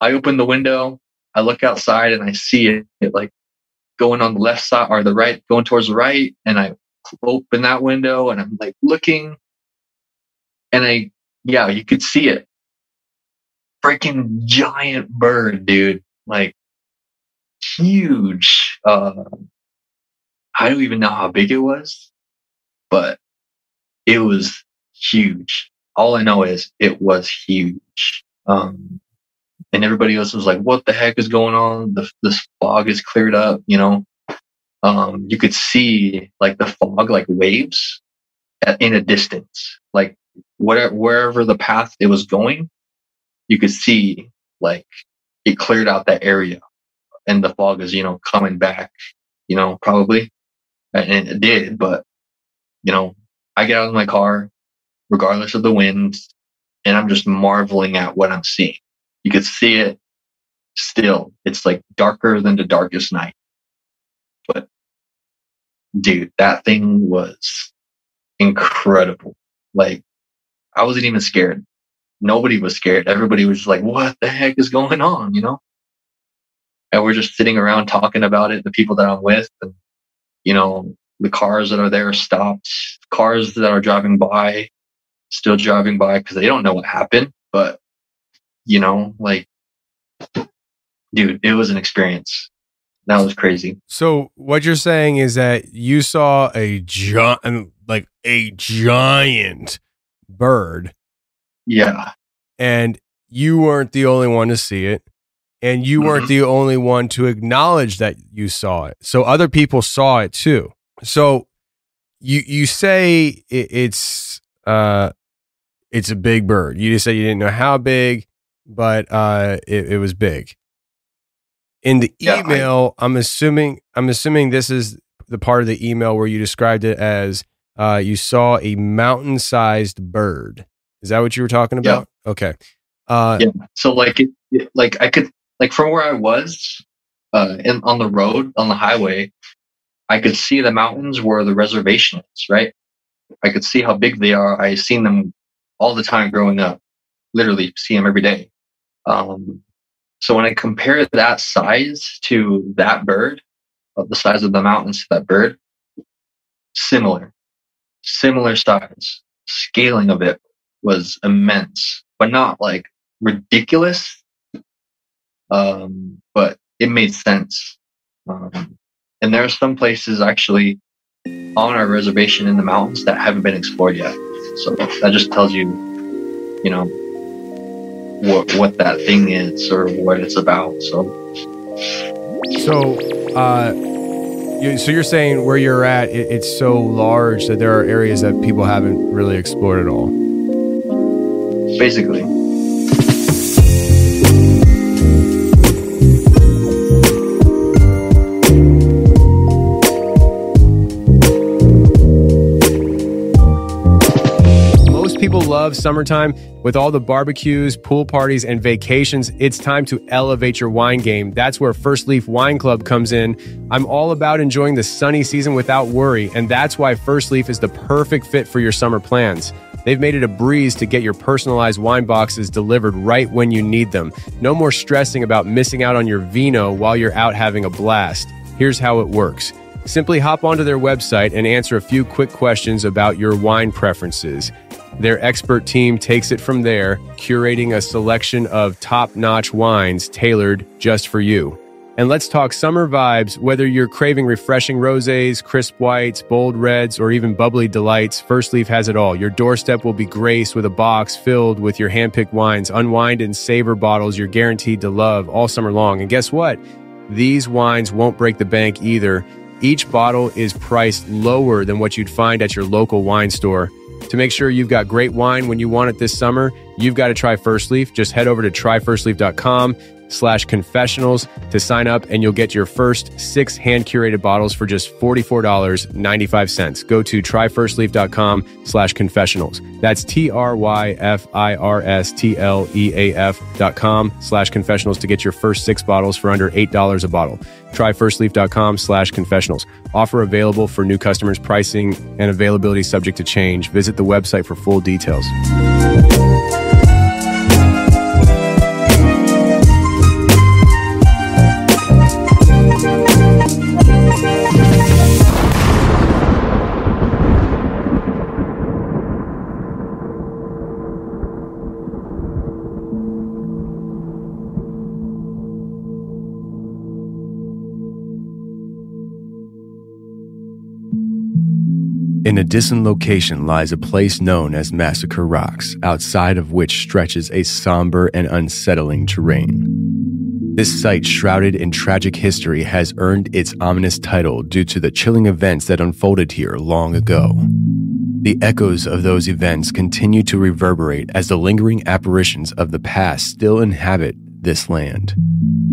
I open the window, I look outside and I see it like going on the left side or the right, going towards the right. And I open that window and I'm like looking, and you could see it. Freaking giant bird, dude. Like huge. I don't even know how big it was, but it was huge. All I know is it was huge. And everybody else was like, what the heck is going on? This fog is cleared up, you know. You could see like the fog, like waves in a distance, like wherever the path it was going, you could see like it cleared out that area, and the fog is, you know, coming back, you know, probably. And it did, but you know, I get out of my car regardless of the wind, and I'm just marveling at what I'm seeing. You could see it still. It's like darker than the darkest night. But dude, that thing was incredible. Like I wasn't even scared. Nobody was scared. Everybody was just like, what the heck is going on? You know? And we're just sitting around talking about it. The people that I'm with, and, you know, the cars that are there stopped. Cars that are driving by, still driving by because they don't know what happened. But, you know, like, dude, it was an experience. That was crazy. So what you're saying is that you saw a giant bird. Yeah. And you weren't the only one to see it. And you weren't the only one to acknowledge that you saw it. So other people saw it too. So you say it's a big bird. You just said you didn't know how big, but it was big. In the email, I'm assuming this is the part of the email where you described it as you saw a mountain-sized bird. Is that what you were talking about? Yeah. Okay. Yeah. So like I could, like, from where I was on the road, on the highway, I could see the mountains where the reservation is, right? I could see how big they are. I seen them all the time growing up, literally see them every day. So when I compare that size to that bird, of the size of the mountains to that bird, similar size. Scaling of it was immense, but not like ridiculous. But it made sense. And there are some places actually on our reservation in the mountains that haven't been explored yet. So that just tells you, you know, what that thing is or what it's about. So you're saying where you're at, it's so large that there are areas that people haven't really explored at all. Basically. People love summertime. With all the barbecues, pool parties, and vacations, it's time to elevate your wine game. That's where First Leaf Wine Club comes in. I'm all about enjoying the sunny season without worry, and that's why First Leaf is the perfect fit for your summer plans. They've made it a breeze to get your personalized wine boxes delivered right when you need them. No more stressing about missing out on your vino while you're out having a blast. Here's how it works. Simply hop onto their website and answer a few quick questions about your wine preferences. Their expert team takes it from there, curating a selection of top-notch wines tailored just for you. And let's talk summer vibes. Whether you're craving refreshing rosés, crisp whites, bold reds, or even bubbly delights, First Leaf has it all. Your doorstep will be graced with a box filled with your handpicked wines, unwind and savor bottles you're guaranteed to love all summer long. And guess what? These wines won't break the bank either. Each bottle is priced lower than what you'd find at your local wine store. To make sure you've got great wine when you want it this summer, you've got to try First Leaf. Just head over to tryfirstleaf.com/confessionals to sign up, and you'll get your first 6 hand-curated bottles for just $44.95. Go to tryfirstleaf.com/confessionals. That's tryfirstleaf.com/confessionals to get your first 6 bottles for under $8 a bottle. Tryfirstleaf.com/confessionals. Offer available for new customers. Pricing and availability subject to change. Visit the website for full details. In a distant location lies a place known as Massacre Rocks, outside of which stretches a somber and unsettling terrain. This site, shrouded in tragic history, has earned its ominous title due to the chilling events that unfolded here long ago. The echoes of those events continue to reverberate as the lingering apparitions of the past still inhabit this land.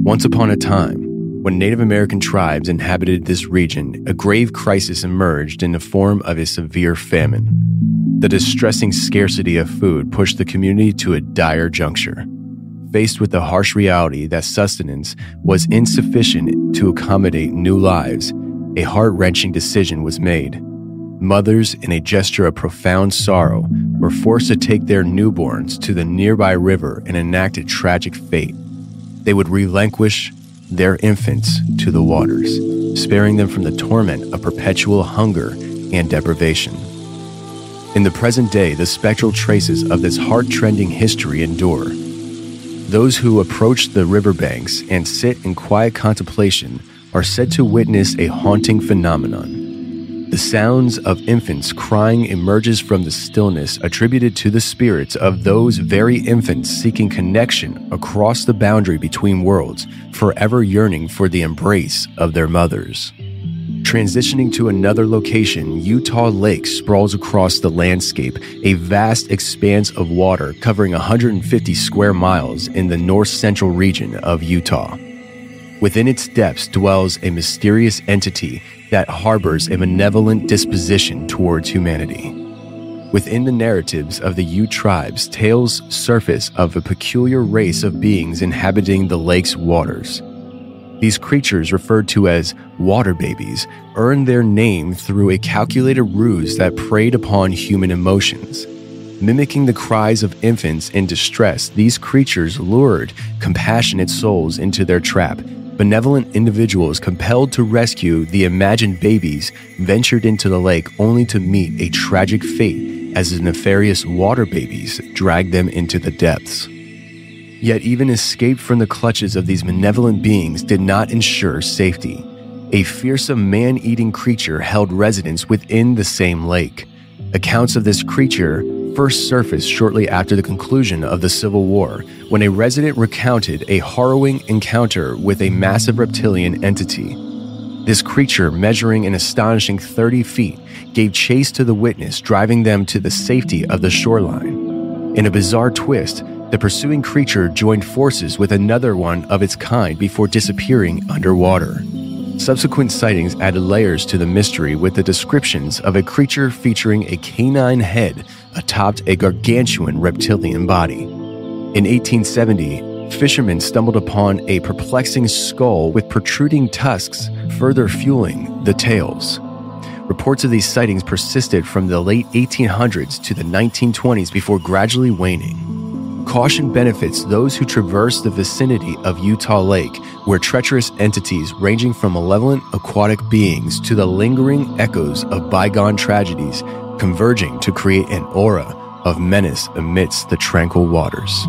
Once upon a time, when Native American tribes inhabited this region, a grave crisis emerged in the form of a severe famine. The distressing scarcity of food pushed the community to a dire juncture. Faced with the harsh reality that sustenance was insufficient to accommodate new lives, a heart-wrenching decision was made. Mothers, in a gesture of profound sorrow, were forced to take their newborns to the nearby river and enact a tragic fate. They would relinquish their infants to the waters, sparing them from the torment of perpetual hunger and deprivation. In the present day, the spectral traces of this heart-rending history endure. Those who approach the riverbanks and sit in quiet contemplation are said to witness a haunting phenomenon. The sounds of infants crying emerges from the stillness attributed to the spirits of those very infants seeking connection across the boundary between worlds, forever yearning for the embrace of their mothers. Transitioning to another location, Utah Lake sprawls across the landscape, a vast expanse of water covering 150 square miles in the north-central region of Utah. Within its depths dwells a mysterious entity, that harbors a malevolent disposition towards humanity. Within the narratives of the Ute tribes, tales surface of a peculiar race of beings inhabiting the lake's waters. These creatures, referred to as water babies, earned their name through a calculated ruse that preyed upon human emotions. Mimicking the cries of infants in distress, these creatures lured compassionate souls into their trap. Benevolent individuals compelled to rescue the imagined babies ventured into the lake only to meet a tragic fate as the nefarious water babies dragged them into the depths. Yet even escape from the clutches of these malevolent beings did not ensure safety. A fearsome man-eating creature held residence within the same lake. Accounts of this creature first surfaced shortly after the conclusion of the Civil War, when a resident recounted a harrowing encounter with a massive reptilian entity. This creature, measuring an astonishing 30 feet, gave chase to the witness, driving them to the safety of the shoreline. In a bizarre twist, the pursuing creature joined forces with another one of its kind before disappearing underwater. Subsequent sightings added layers to the mystery with the descriptions of a creature featuring a canine head atop a gargantuan reptilian body. In 1870, fishermen stumbled upon a perplexing skull with protruding tusks, further fueling the tales. Reports of these sightings persisted from the late 1800s to the 1920s before gradually waning. Caution benefits those who traverse the vicinity of Utah Lake, where treacherous entities ranging from malevolent aquatic beings to the lingering echoes of bygone tragedies converging to create an aura of menace amidst the tranquil waters.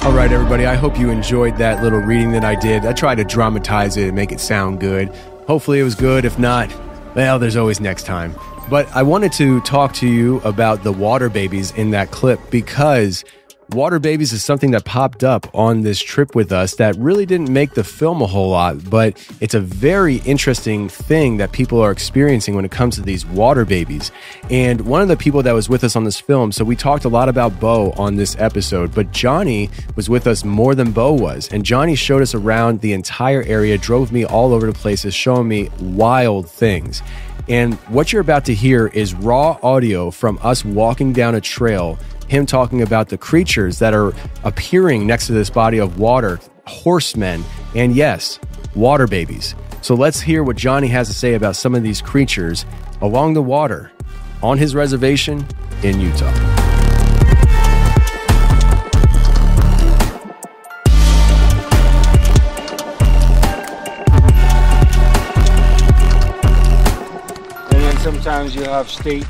All right, everybody, I hope you enjoyed that little reading that I did. I tried to dramatize it and make it sound good. Hopefully it was good. If not, well, there's always next time. But I wanted to talk to you about the water babies in that clip because water babies is something that popped up on this trip with us that really didn't make the film a whole lot, but it's a very interesting thing that people are experiencing when it comes to these water babies. And one of the people that was with us on this film, so we talked a lot about Bo on this episode, but Johnny was with us more than Bo was. And Johnny showed us around the entire area, drove me all over the places, showing me wild things. And what you're about to hear is raw audio from us walking down a trail, him talking about the creatures that are appearing next to this body of water, horsemen, and yes, water babies. So let's hear what Johnny has to say about some of these creatures along the water on his reservation in Utah. And then sometimes you have state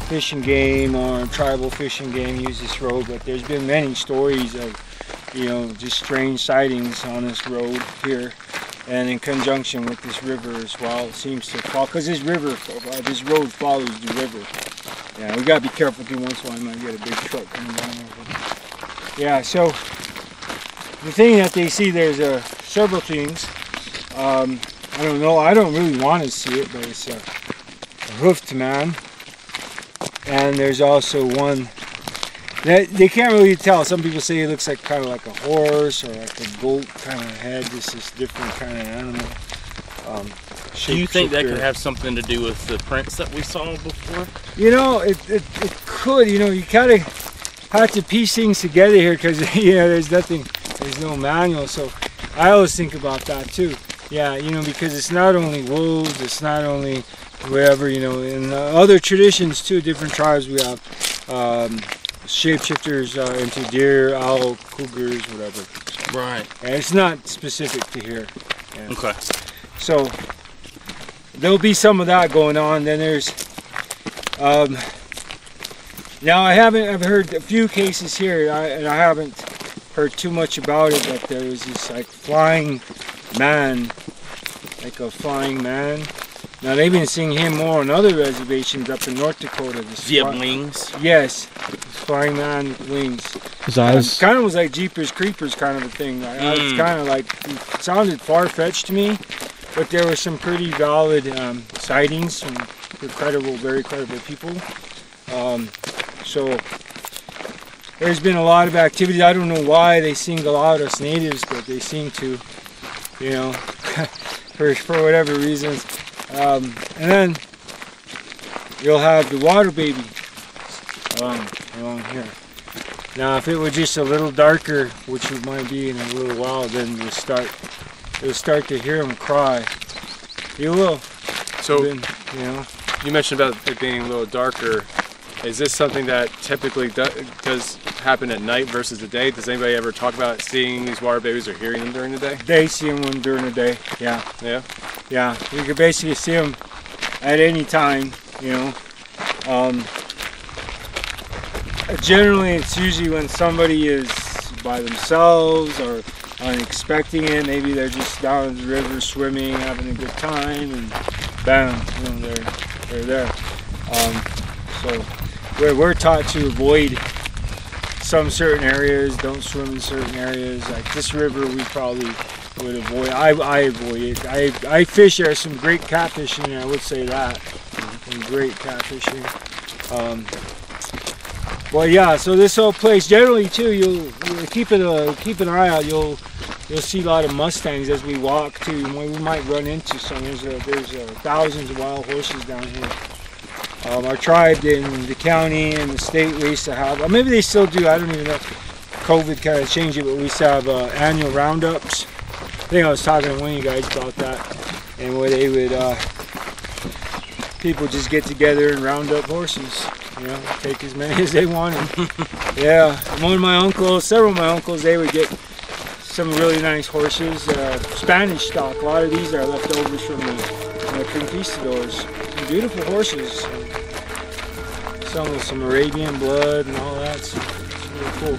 fishing game or tribal fishing game use this road, but there's been many stories of, just strange sightings on this road here, and in conjunction with this river as well. It seems to fall because this road follows the river. Yeah, we gotta be careful too. Once in a while, you might get a big truck coming down over. Yeah, so the thing that they see, there's several things. I don't know. I don't really want to see it, but it's a hoofed man. And there's also one that they can't really tell. Some people say it looks like kind of like a horse or like a goat kind of head. This is different kind of animal. Do you think that could have something to do with the prints that we saw before? It could. You kind of have to piece things together here because there's no manual. So I always think about that too. Yeah, because it's not only wolves, it's not only wherever, in other traditions too, different tribes, we have shapeshifters into deer, owl, cougars, whatever. Right. And it's not specific to here. Yeah. Okay. So there'll be some of that going on. Then there's now I've heard a few cases here, and I haven't heard too much about it, but there was this like flying man, like a flying man. Now they've been seeing him more on other reservations up in North Dakota. Does he have wings? Yes, flying man with wings. His eyes. Kind of was like Jeepers Creepers kind of a thing. Like, it's kind of like, it sounded far-fetched to me, but there were some pretty valid sightings from credible, very credible people. So there's been a lot of activity. I don't know why they single out us natives, but they seem to, you know, for whatever reasons. And then you'll have the water baby along here. Now, if it were just a little darker, which it might be in a little while, then you'll start to hear them cry. You will. So, then, you know, you mentioned about it being a little darker. Is this something that typically does happen at night versus the day? Does anybody ever talk about seeing these water babies or hearing them during the day? They see them during the day. Yeah. Yeah. Yeah. You can basically see them at any time. You know. Generally, it's usually when somebody is by themselves or unexpecting it. Maybe they're just down the river swimming, having a good time, and bam, you know, they're there. So we're taught to avoid some certain areas, don't swim in certain areas. Like this river, we probably would avoid. I avoid it. I fish. There's some great catfishing. I would say that. Some great catfishing. Well, yeah. So this whole place, generally too, you'll keep an eye out. You'll see a lot of Mustangs as we walk too. We might run into some. There's thousands of wild horses down here. Our tribe in the county and the state, we used to have, or maybe they still do, I don't even know. COVID kind of changed it, but we used to have annual roundups. I think I was talking to one of you guys about that, and where they would, people just get together and round up horses, you know, take as many as they wanted. Yeah, one of my uncles, several of my uncles, they would get some really nice horses, Spanish stock. A lot of these are leftovers from the conquistadors. Beautiful horses, some with some Arabian blood and all that. It's really cool.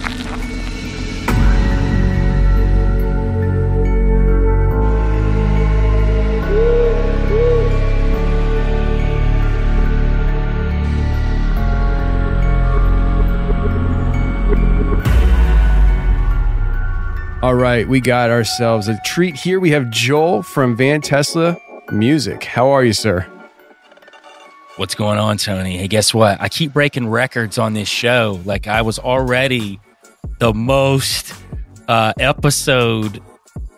All right, we got ourselves a treat here. We have Joel from Van Tesla Music. How are you, sir? What's going on, Tony? Hey, guess what? I keep breaking records on this show. Like, I was already the most episode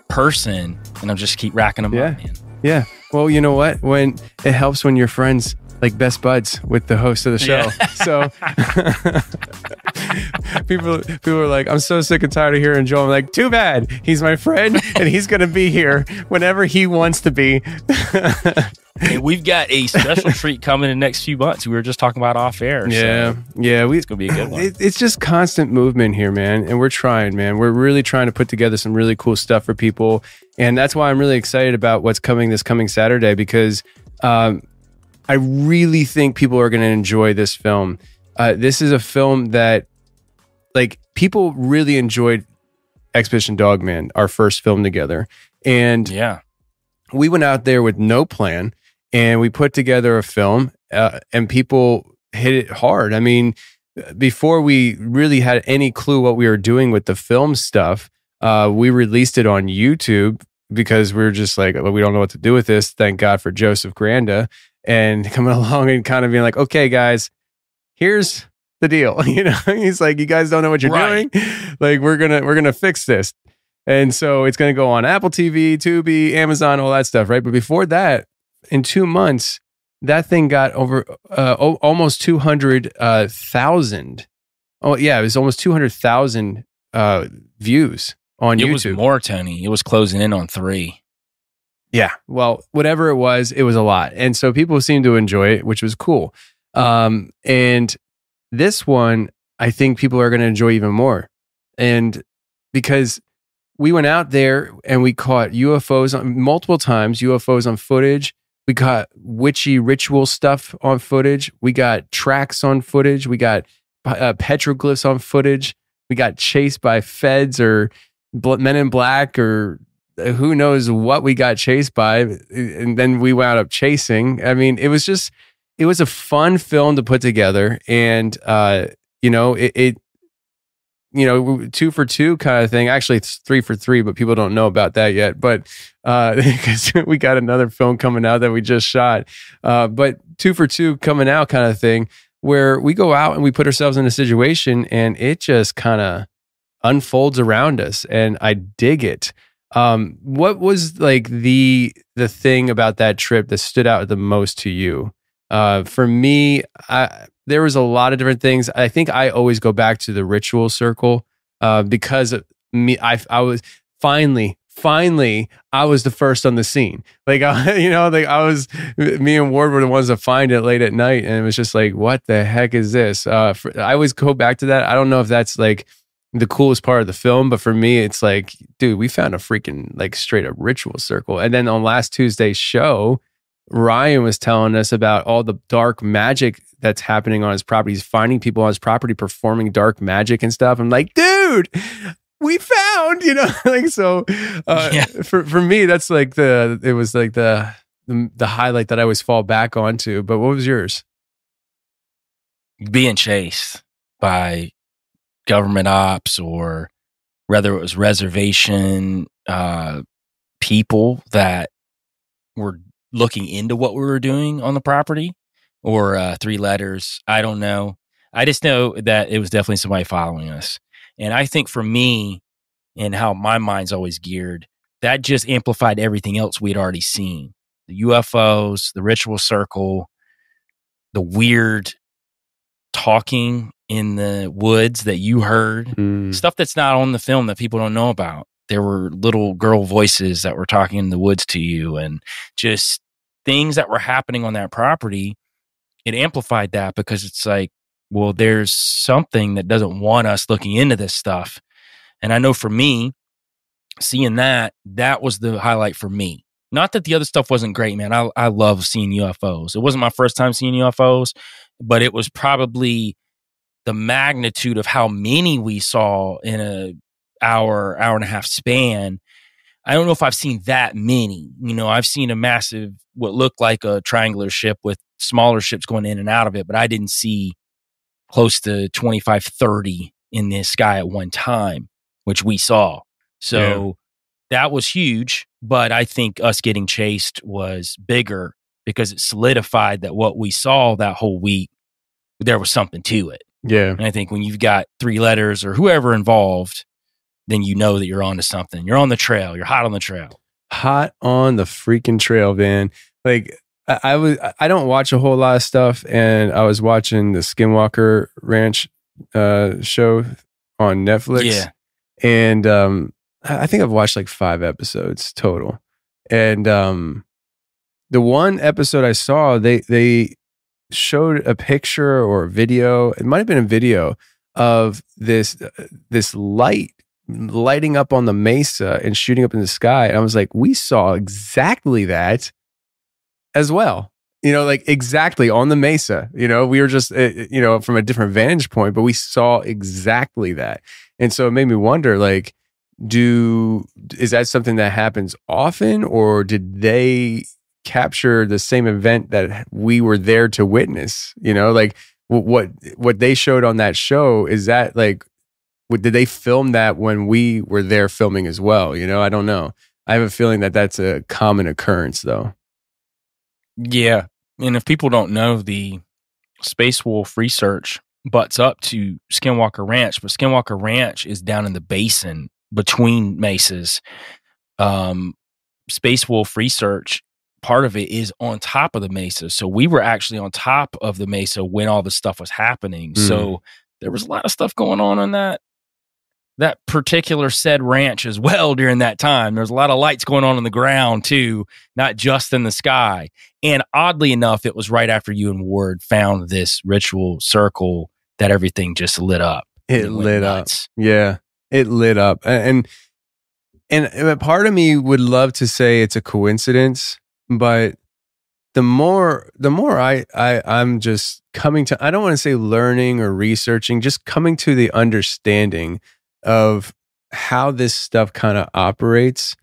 person, and I'm just keep racking them up, man. Yeah. Well, you know what? When it helps when you're friends, like best buds with the host of the show. Yeah. So people are like, I'm so sick and tired of hearing Joel. I'm like, too bad. He's my friend, and he's going to be here whenever he wants to be. And we've got a special treat coming in the next few months. We were just talking about off air. Yeah. So yeah. It's going to be a good one. It's just constant movement here, man. And we're trying, man. We're really trying to put together some really cool stuff for people. And that's why I'm really excited about what's coming this coming Saturday, because I really think people are going to enjoy this film. This is a film that, like, people really enjoyed Expedition Dogman, our first film together. And yeah, we went out there with no plan, and we put together a film, and people hit it hard. I mean, before we really had any clue what we were doing with the film stuff, we released it on YouTube because we were just like, well, we don't know what to do with this. Thank God for Joseph Granda and coming along and kind of being like, okay, guys, here's the deal. You know, he's like, you guys don't know what you're doing. Like, we're gonna fix this. And so it's going to go on Apple TV, Tubi, Amazon, all that stuff, right? But before that, in 2 months, that thing got over almost 200,000. Oh, yeah, it was almost 200,000 views on YouTube. It was more, Tony. It was closing in on 3. Yeah, well, whatever it was a lot. And so people seemed to enjoy it, which was cool. And this one, I think people are going to enjoy even more. And because we went out there and we caught UFOs on multiple times, UFOs on footage. We got witchy ritual stuff on footage. We got tracks on footage. We got petroglyphs on footage. we got chased by feds or men in black or who knows what we got chased by, and then we wound up chasing. I mean, it was a fun film to put together, and it 2 for 2 kind of thing. Actually, it's 3 for 3, but people don't know about that yet. But because we got another film coming out that we just shot, but 2 for 2 coming out kind of thing, where we go out and we put ourselves in a situation, and it just kind of unfolds around us, and I dig it. What was like the thing about that trip that stood out the most to you? For me, there was a lot of different things. I think I always go back to the ritual circle, because of me, I was finally, I was the first on the scene. Like, me and Ward were the ones that find it late at night, and it was just like, what the heck is this? I always go back to that. I don't know if that's like the coolest part of the film, but for me, it's like, dude, we found a freaking like straight up ritual circle. And then on last Tuesday's show, Ryan was telling us about all the dark magic that's happening on his property. He's finding people on his property performing dark magic and stuff. I'm like, dude, we found, like, so for me, that's like it was like the highlight that I always fall back onto. But what was yours? Being chased by government ops, or whether it was reservation people that were looking into what we were doing on the property, or 3 letters. I don't know. I just know that it was definitely somebody following us. And I think for me, and how my mind's always geared, that just amplified everything else we'd already seen. The UFOs, the ritual circle, the weird talking in the woods that you heard, stuff that's not on the film that people don't know about. There were little girl voices that were talking in the woods to you, and just things that were happening on that property. It amplified that, because it's like, well, there's something that doesn't want us looking into this stuff. And I know for me, seeing that was the highlight for me. Not that the other stuff wasn't great, man. I love seeing UFOs. It wasn't my first time seeing UFOs, but it was probably the magnitude of how many we saw in a hour and a half span. I don't know if I've seen that many. I've seen a massive, what looked like a triangular ship with smaller ships going in and out of it, but I didn't see close to 25, 30 in the sky at one time, which we saw. So that was huge, but I think us getting chased was bigger, because it solidified that what we saw that whole week, there was something to it. Yeah. And I think when you've got 3 letters or whoever involved, then you know that you're onto something. You're on the trail. You're hot on the trail. Hot on the freaking trail, man. Like, I don't watch a whole lot of stuff, and I was watching the Skinwalker Ranch show on Netflix. Yeah. And I think I've watched like 5 episodes total. And the one episode I saw, they showed a picture or a video. It might have been a video of this lighting up on the mesa and shooting up in the sky. And I was like, we saw exactly that as well. Like exactly on the mesa. We were just, from a different vantage point, but we saw exactly that. And so it made me wonder, like, is that something that happens often, or did they capture the same event that we were there to witness? Like what they showed on that show, is that like, did they film that when we were there filming as well? I don't know. I have a feeling that that's a common occurrence though. Yeah. And if people don't know, the Space Wolf research butts up to Skinwalker Ranch, but Skinwalker Ranch is down in the basin between mesas. Space Wolf research, part of it is on top of the mesa. So we were actually on top of the mesa when all this stuff was happening. So there was a lot of stuff going on that particular said ranch as well during that time. There's a lot of lights going on the ground too, not just in the sky. And oddly enough, it was right after you and Ward found this ritual circle that everything just lit up. It lit up. Yeah, it lit up. And part of me would love to say it's a coincidence, but I'm just coming to, I don't want to say learning or researching, just coming to the understanding of how this stuff kind of operates,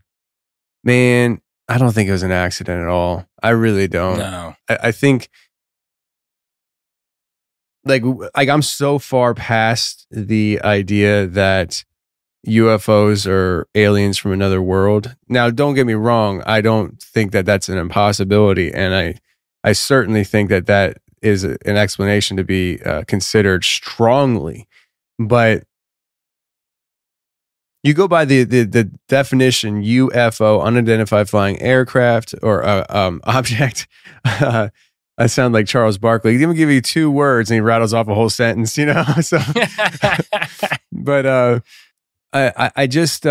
man, I don't think it was an accident at all. I really don't. No. I think like I'm so far past the idea that UFOs are aliens from another world. Now, don't get me wrong. I don't think that that's an impossibility. And I certainly think that that is an explanation to be considered strongly. But you go by the definition UFO, unidentified flying aircraft or object. I sound like Charles Barkley. He's going to give you 2 words and he rattles off a whole sentence, you know? So, but I just,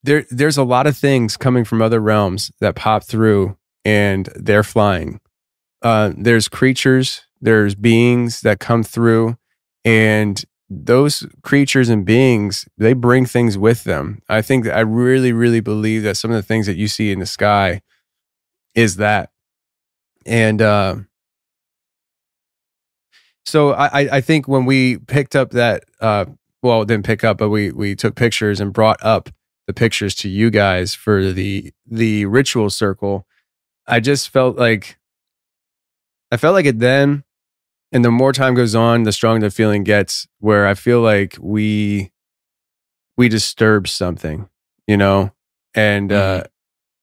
there's a lot of things coming from other realms that pop through and they're flying. There's creatures, there's beings that come through, and those creatures and beings, they bring things with them. I think that I really, really believe that some of the things that you see in the sky is that. And so I think when we picked up that, well, didn't pick up, but we took pictures and brought up the pictures to you guys for the ritual circle, I just felt like it then. And the more time goes on, the stronger the feeling gets, where I feel like we disturbed something, you know? And and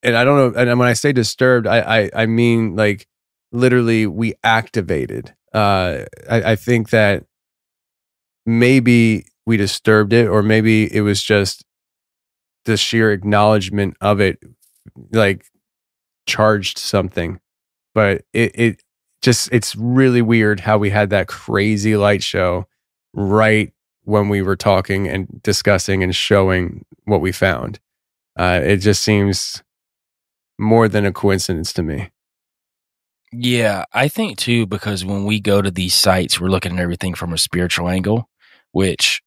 I don't know, and when I say disturbed, I mean like literally we activated. I think that maybe we disturbed it, or maybe it was just the sheer acknowledgement of it, like charged something. But it's really weird how we had that crazy light show right when we were talking and discussing and showing what we found. It just seems more than a coincidence to me. Yeah, I think too, because when we go to these sites, we're looking at everything from a spiritual angle, which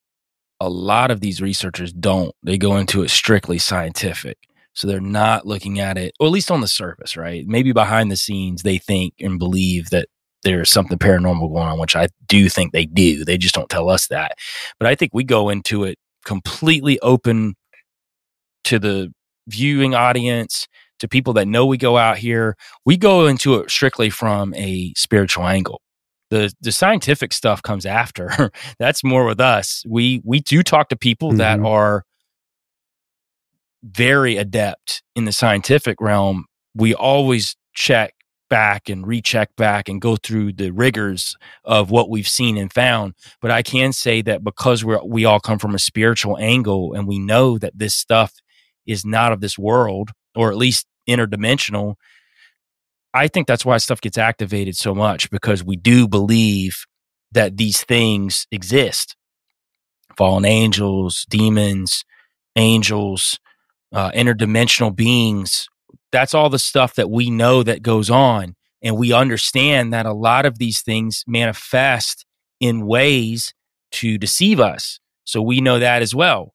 a lot of these researchers don't. They go into it strictly scientific. So they're not looking at it, or at least on the surface, right? Maybe behind the scenes, they think and believe that there's something paranormal going on, which I do think they do. They just don't tell us that. But I think we go into it completely open to the viewing audience, to people that know we go out here. We go into it strictly from a spiritual angle. The scientific stuff comes after. That's more with us. We do talk to people that are very adept in the scientific realm. We always check back and recheck back and go through the rigors of what we've seen and found. But I can say that because we all come from a spiritual angle and we know that this stuff is not of this world, or at least interdimensional, I think that's why stuff gets activated so much, because we do believe that these things exist. Fallen angels, demons, angels, interdimensional beings. That's all the stuff that we know that goes on. And we understand that a lot of these things manifest in ways to deceive us. So we know that as well.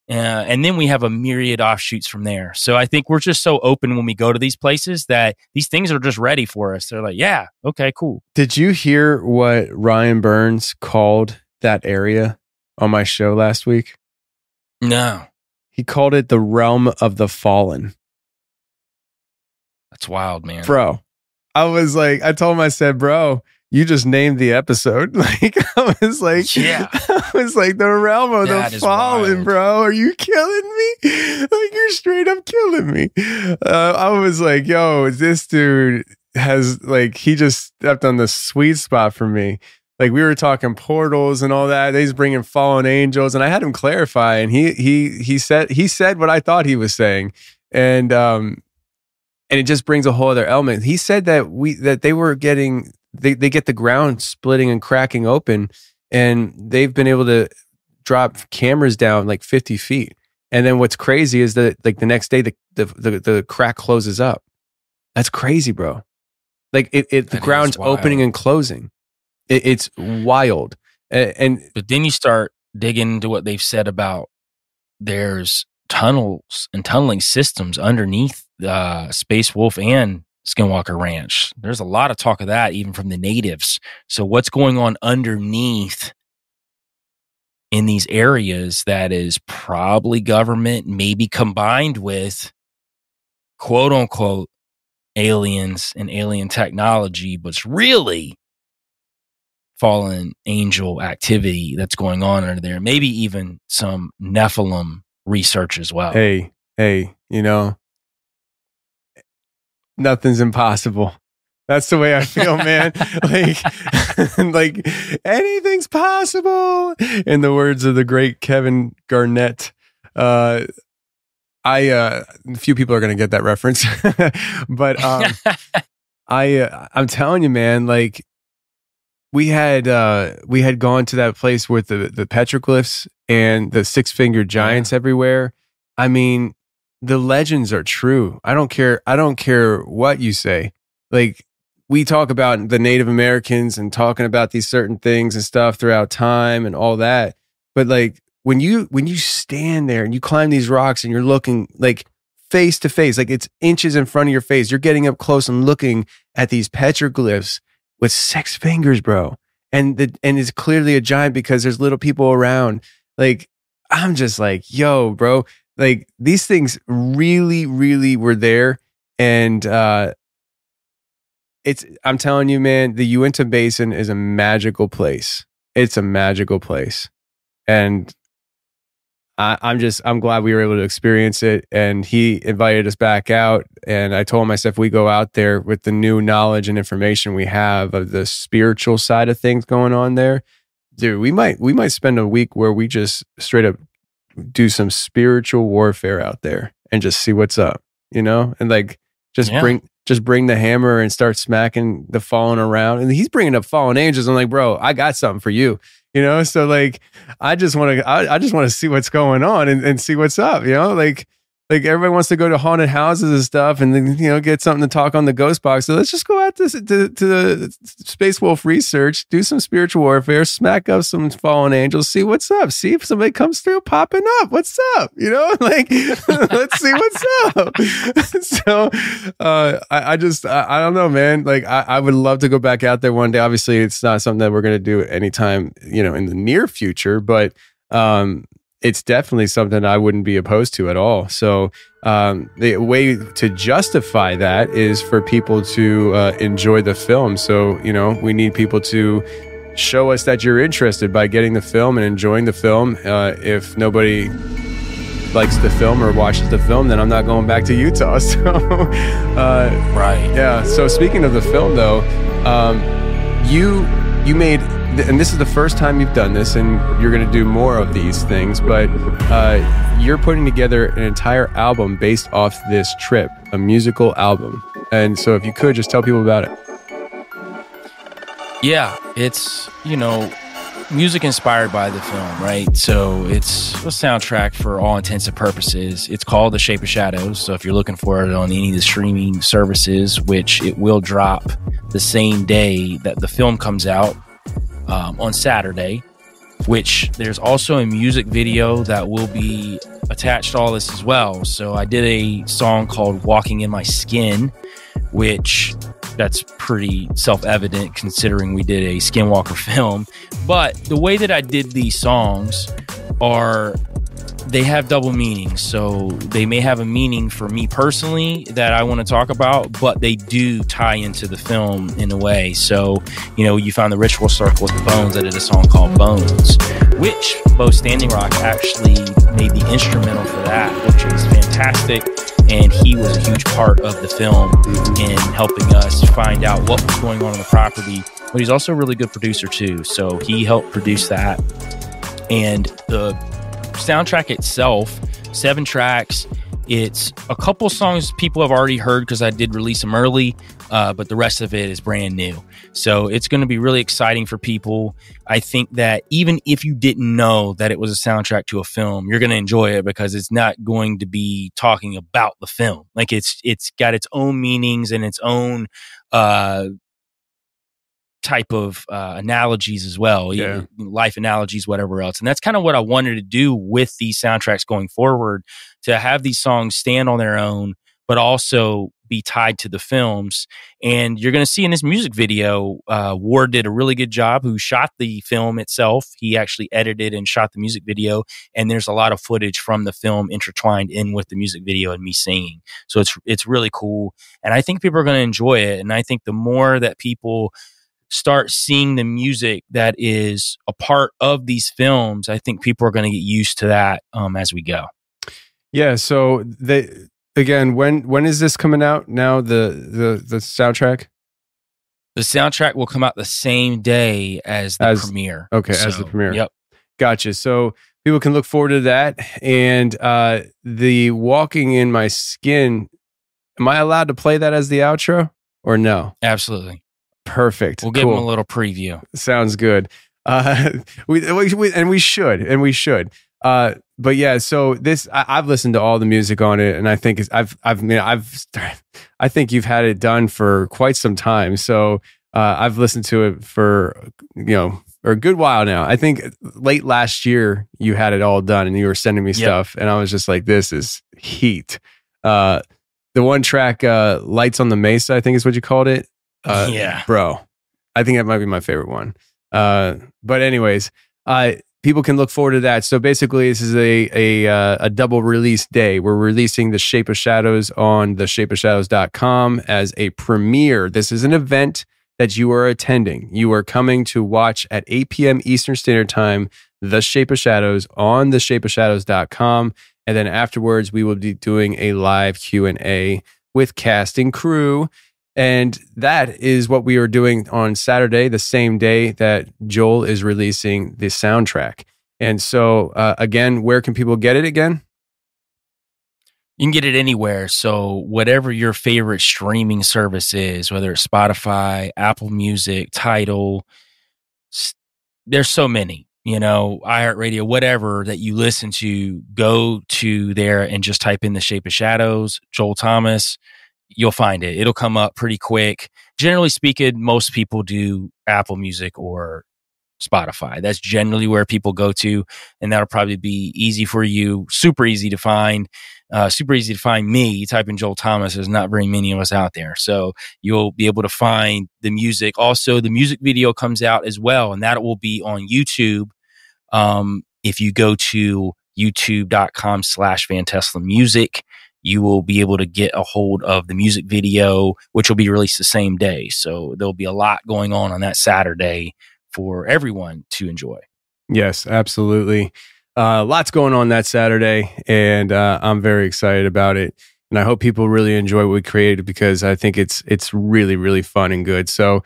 And then we have a myriad offshoots from there. So I think we're just so open when we go to these places that these things are just ready for us. They're like, yeah, okay, cool. Did you hear what Ryan Burns called that area on my show last week? No. He called it the realm of the fallen. That's wild, man. Bro, I told him, I said, bro, you just named the episode. Like, I was like, the realm of the fallen, bro. Are you killing me? Like, you're straight up killing me. I was like, yo, this dude has, like, he just stepped on the sweet spot for me. Like, we were talking portals and all that. He's bringing fallen angels, and I had him clarify, and he said what I thought he was saying, and it just brings a whole other element. He said that they were getting. They get the ground splitting and cracking open, and they've been able to drop cameras down like 50 feet. And then what's crazy is that like the next day the crack closes up. That's crazy, bro. Like the ground's opening and closing. It's wild. But then you start digging into what they've said about there's tunnels and tunneling systems underneath Space Wolf and Skinwalker Ranch. There's a lot of talk of that, even from the natives. So what's going on underneath in these areas that is probably government, maybe combined with quote unquote aliens and alien technology, but it's really fallen angel activity that's going on under there. Maybe even some Nephilim research as well. Hey, you know, nothing's impossible. That's the way I feel, man. like anything's possible. In the words of the great Kevin Garnett. A few people are going to get that reference, but I'm telling you, man, like we had gone to that place with the petroglyphs and the six-fingered giants everywhere. I mean, the legends are true. I don't care what you say. Like, we talk about the Native Americans and talking about these certain things and stuff throughout time and all that. But like when you stand there and you climb these rocks and you're looking like face to face, like it's inches in front of your face, you're getting up close and looking at these petroglyphs with six fingers, bro. And it's clearly a giant because there's little people around. Like, I'm just like, yo, bro, like these things really, really were there. And I'm telling you, man, the Uinta Basin is a magical place. It's a magical place. And I'm glad we were able to experience it. And he invited us back out. And I told myself, we go out there with the new knowledge and information we have of the spiritual side of things going on there. Dude, we might spend a week where we just straight up do some spiritual warfare out there and just see what's up, you know? And like, just bring the hammer and start smacking the fallen around. And he's bringing up fallen angels. I'm like, bro, I got something for you. You know, so like, I just want to see what's going on and see what's up. You know, like everybody wants to go to haunted houses and stuff, and then, you know, get something to talk on the ghost box. So let's just go out to the Space Wolf research, do some spiritual warfare, smack up some fallen angels, see what's up, see if somebody comes through popping up. What's up? You know, like let's see what's up. So I don't know, man. Like I would love to go back out there one day. Obviously, it's not something that we're going to do anytime, you know, in the near future, but it's definitely something I wouldn't be opposed to at all. So the way to justify that is for people to enjoy the film. So, you know, we need people to show us that you're interested by getting the film and enjoying the film. If nobody likes the film or watches the film, then I'm not going back to Utah. So, right. Yeah. So speaking of the film, though, you made, and this is the first time you've done this, and you're going to do more of these things, but you're putting together an entire album based off this trip, a musical album. And so if you could just tell people about it. Yeah, it's, you know, music inspired by the film, right? So it's a soundtrack for all intents and purposes. It's called The Shape of Shadows. So if you're looking for it on any of the streaming services, which it will drop the same day that the film comes out, on Saturday, which there's also a music video that will be attached to all this as well. So I did a song called Walking in My Skin, which that's pretty self-evident considering we did a Skinwalker film. But the way that I did these songs are, they have double meanings. So they may have a meaning for me personally that I want to talk about, but they do tie into the film in a way. So, you know, you found the Ritual Circle with the Bones. I did a song called Bones, which Bo Standing Rock actually made the instrumental for that, which is fantastic. And he was a huge part of the film in helping us find out what was going on the property. But he's also a really good producer too. So he helped produce that. And the soundtrack itself, 7 tracks. It's a couple songs people have already heard because I did release them early, but the rest of it is brand new. So it's going to be really exciting for people. I think that even if you didn't know that it was a soundtrack to a film, you're going to enjoy it because it's not going to be talking about the film. Like it's got its own meanings and its own type of analogies as well, life analogies, whatever else. And that's kind of what I wanted to do with these soundtracks going forward, to have these songs stand on their own, but also be tied to the films. And you're going to see in this music video, Ward did a really good job, who shot the film itself. He actually edited and shot the music video. And there's a lot of footage from the film intertwined in with the music video and me singing. So it's really cool. And I think people are going to enjoy it. And I think the more that people start seeing the music that is a part of these films, I think people are going to get used to that as we go. Yeah. So again, when is this coming out now? The soundtrack? The soundtrack will come out the same day as the premiere. Okay, as the premiere. Yep. Gotcha. So people can look forward to that. And the Walking in My Skin, am I allowed to play that as the outro or no? Absolutely. Perfect. We'll give them a little preview. Sounds good. We should. But yeah, so this I've listened to all the music on it, and I think I think you've had it done for quite some time. So I've listened to it for a good while now. I think late last year you had it all done, and you were sending me stuff, and I was just like, "This is heat." The one track, "Lights on the Mesa," I think is what you called it. Bro, I think that might be my favorite one. But anyways, people can look forward to that. So basically, this is a double release day. We're releasing The Shape of Shadows on theshapeofshadows.com as a premiere. This is an event that you are attending. You are coming to watch at 8 p.m. Eastern Standard Time, The Shape of Shadows on theshapeofshadows.com. And then afterwards, we will be doing a live Q&A with cast and crew. And that is what we are doing on Saturday, the same day that Joel is releasing the soundtrack. And so, again, where can people get it again? You can get it anywhere. So whatever your favorite streaming service is, whether it's Spotify, Apple Music, Tidal, there's so many, iHeartRadio, whatever that you listen to, go to there and just type in The Shape of Shadows, Joel Thomas. You'll find it. It'll come up pretty quick. Generally speaking, most people do Apple Music or Spotify. That's generally where people go to, and that'll probably be easy for you. Super easy to find. Super easy to find me. You type in Joel Thomas. There's not very many of us out there, so you'll be able to find the music. Also, the music video comes out as well, and that will be on YouTube. If you go to youtube.com/VanTeslaMusic, you will be able to get a hold of the music video, which will be released the same day. So there'll be a lot going on that Saturday for everyone to enjoy. Yes, absolutely. Lots going on that Saturday, and I'm very excited about it. And I hope people really enjoy what we created, because I think it's really, really fun and good. So,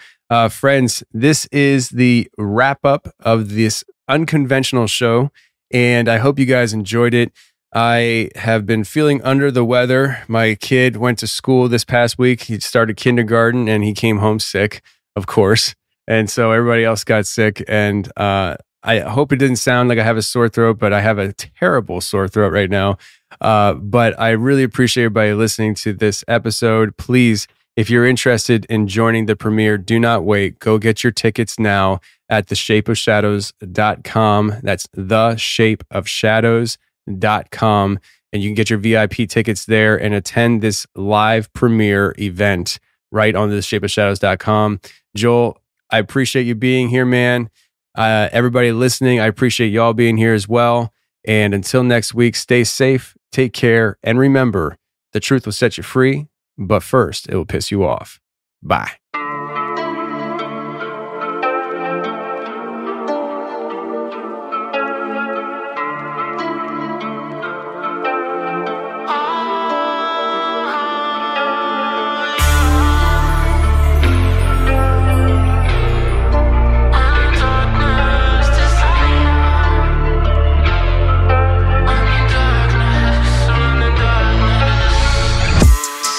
friends, this is the wrap up of this unconventional show, and I hope you guys enjoyed it. I have been feeling under the weather. My kid went to school this past week. He started kindergarten and he came home sick, of course. And so everybody else got sick. And I hope it didn't sound like I have a sore throat, but I have a terrible sore throat right now. But I really appreciate everybody listening to this episode. Please, if you're interested in joining the premiere, do not wait. Go get your tickets now at theshapeofshadows.com. That's theshapeofshadows.com. And you can get your VIP tickets there and attend this live premiere event right on theshapeofshadows.com. Joel, I appreciate you being here, man. Everybody listening, I appreciate y'all being here as well. And until next week, stay safe, take care, and remember, the truth will set you free, but first, it will piss you off. Bye.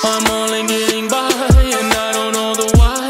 I'm only getting by, and I don't know the why.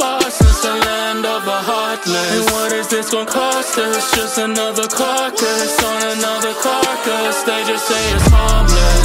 lost since the land of the heartless. And what is this gonna cost us? Just another carcass on another carcass. They just say it's harmless.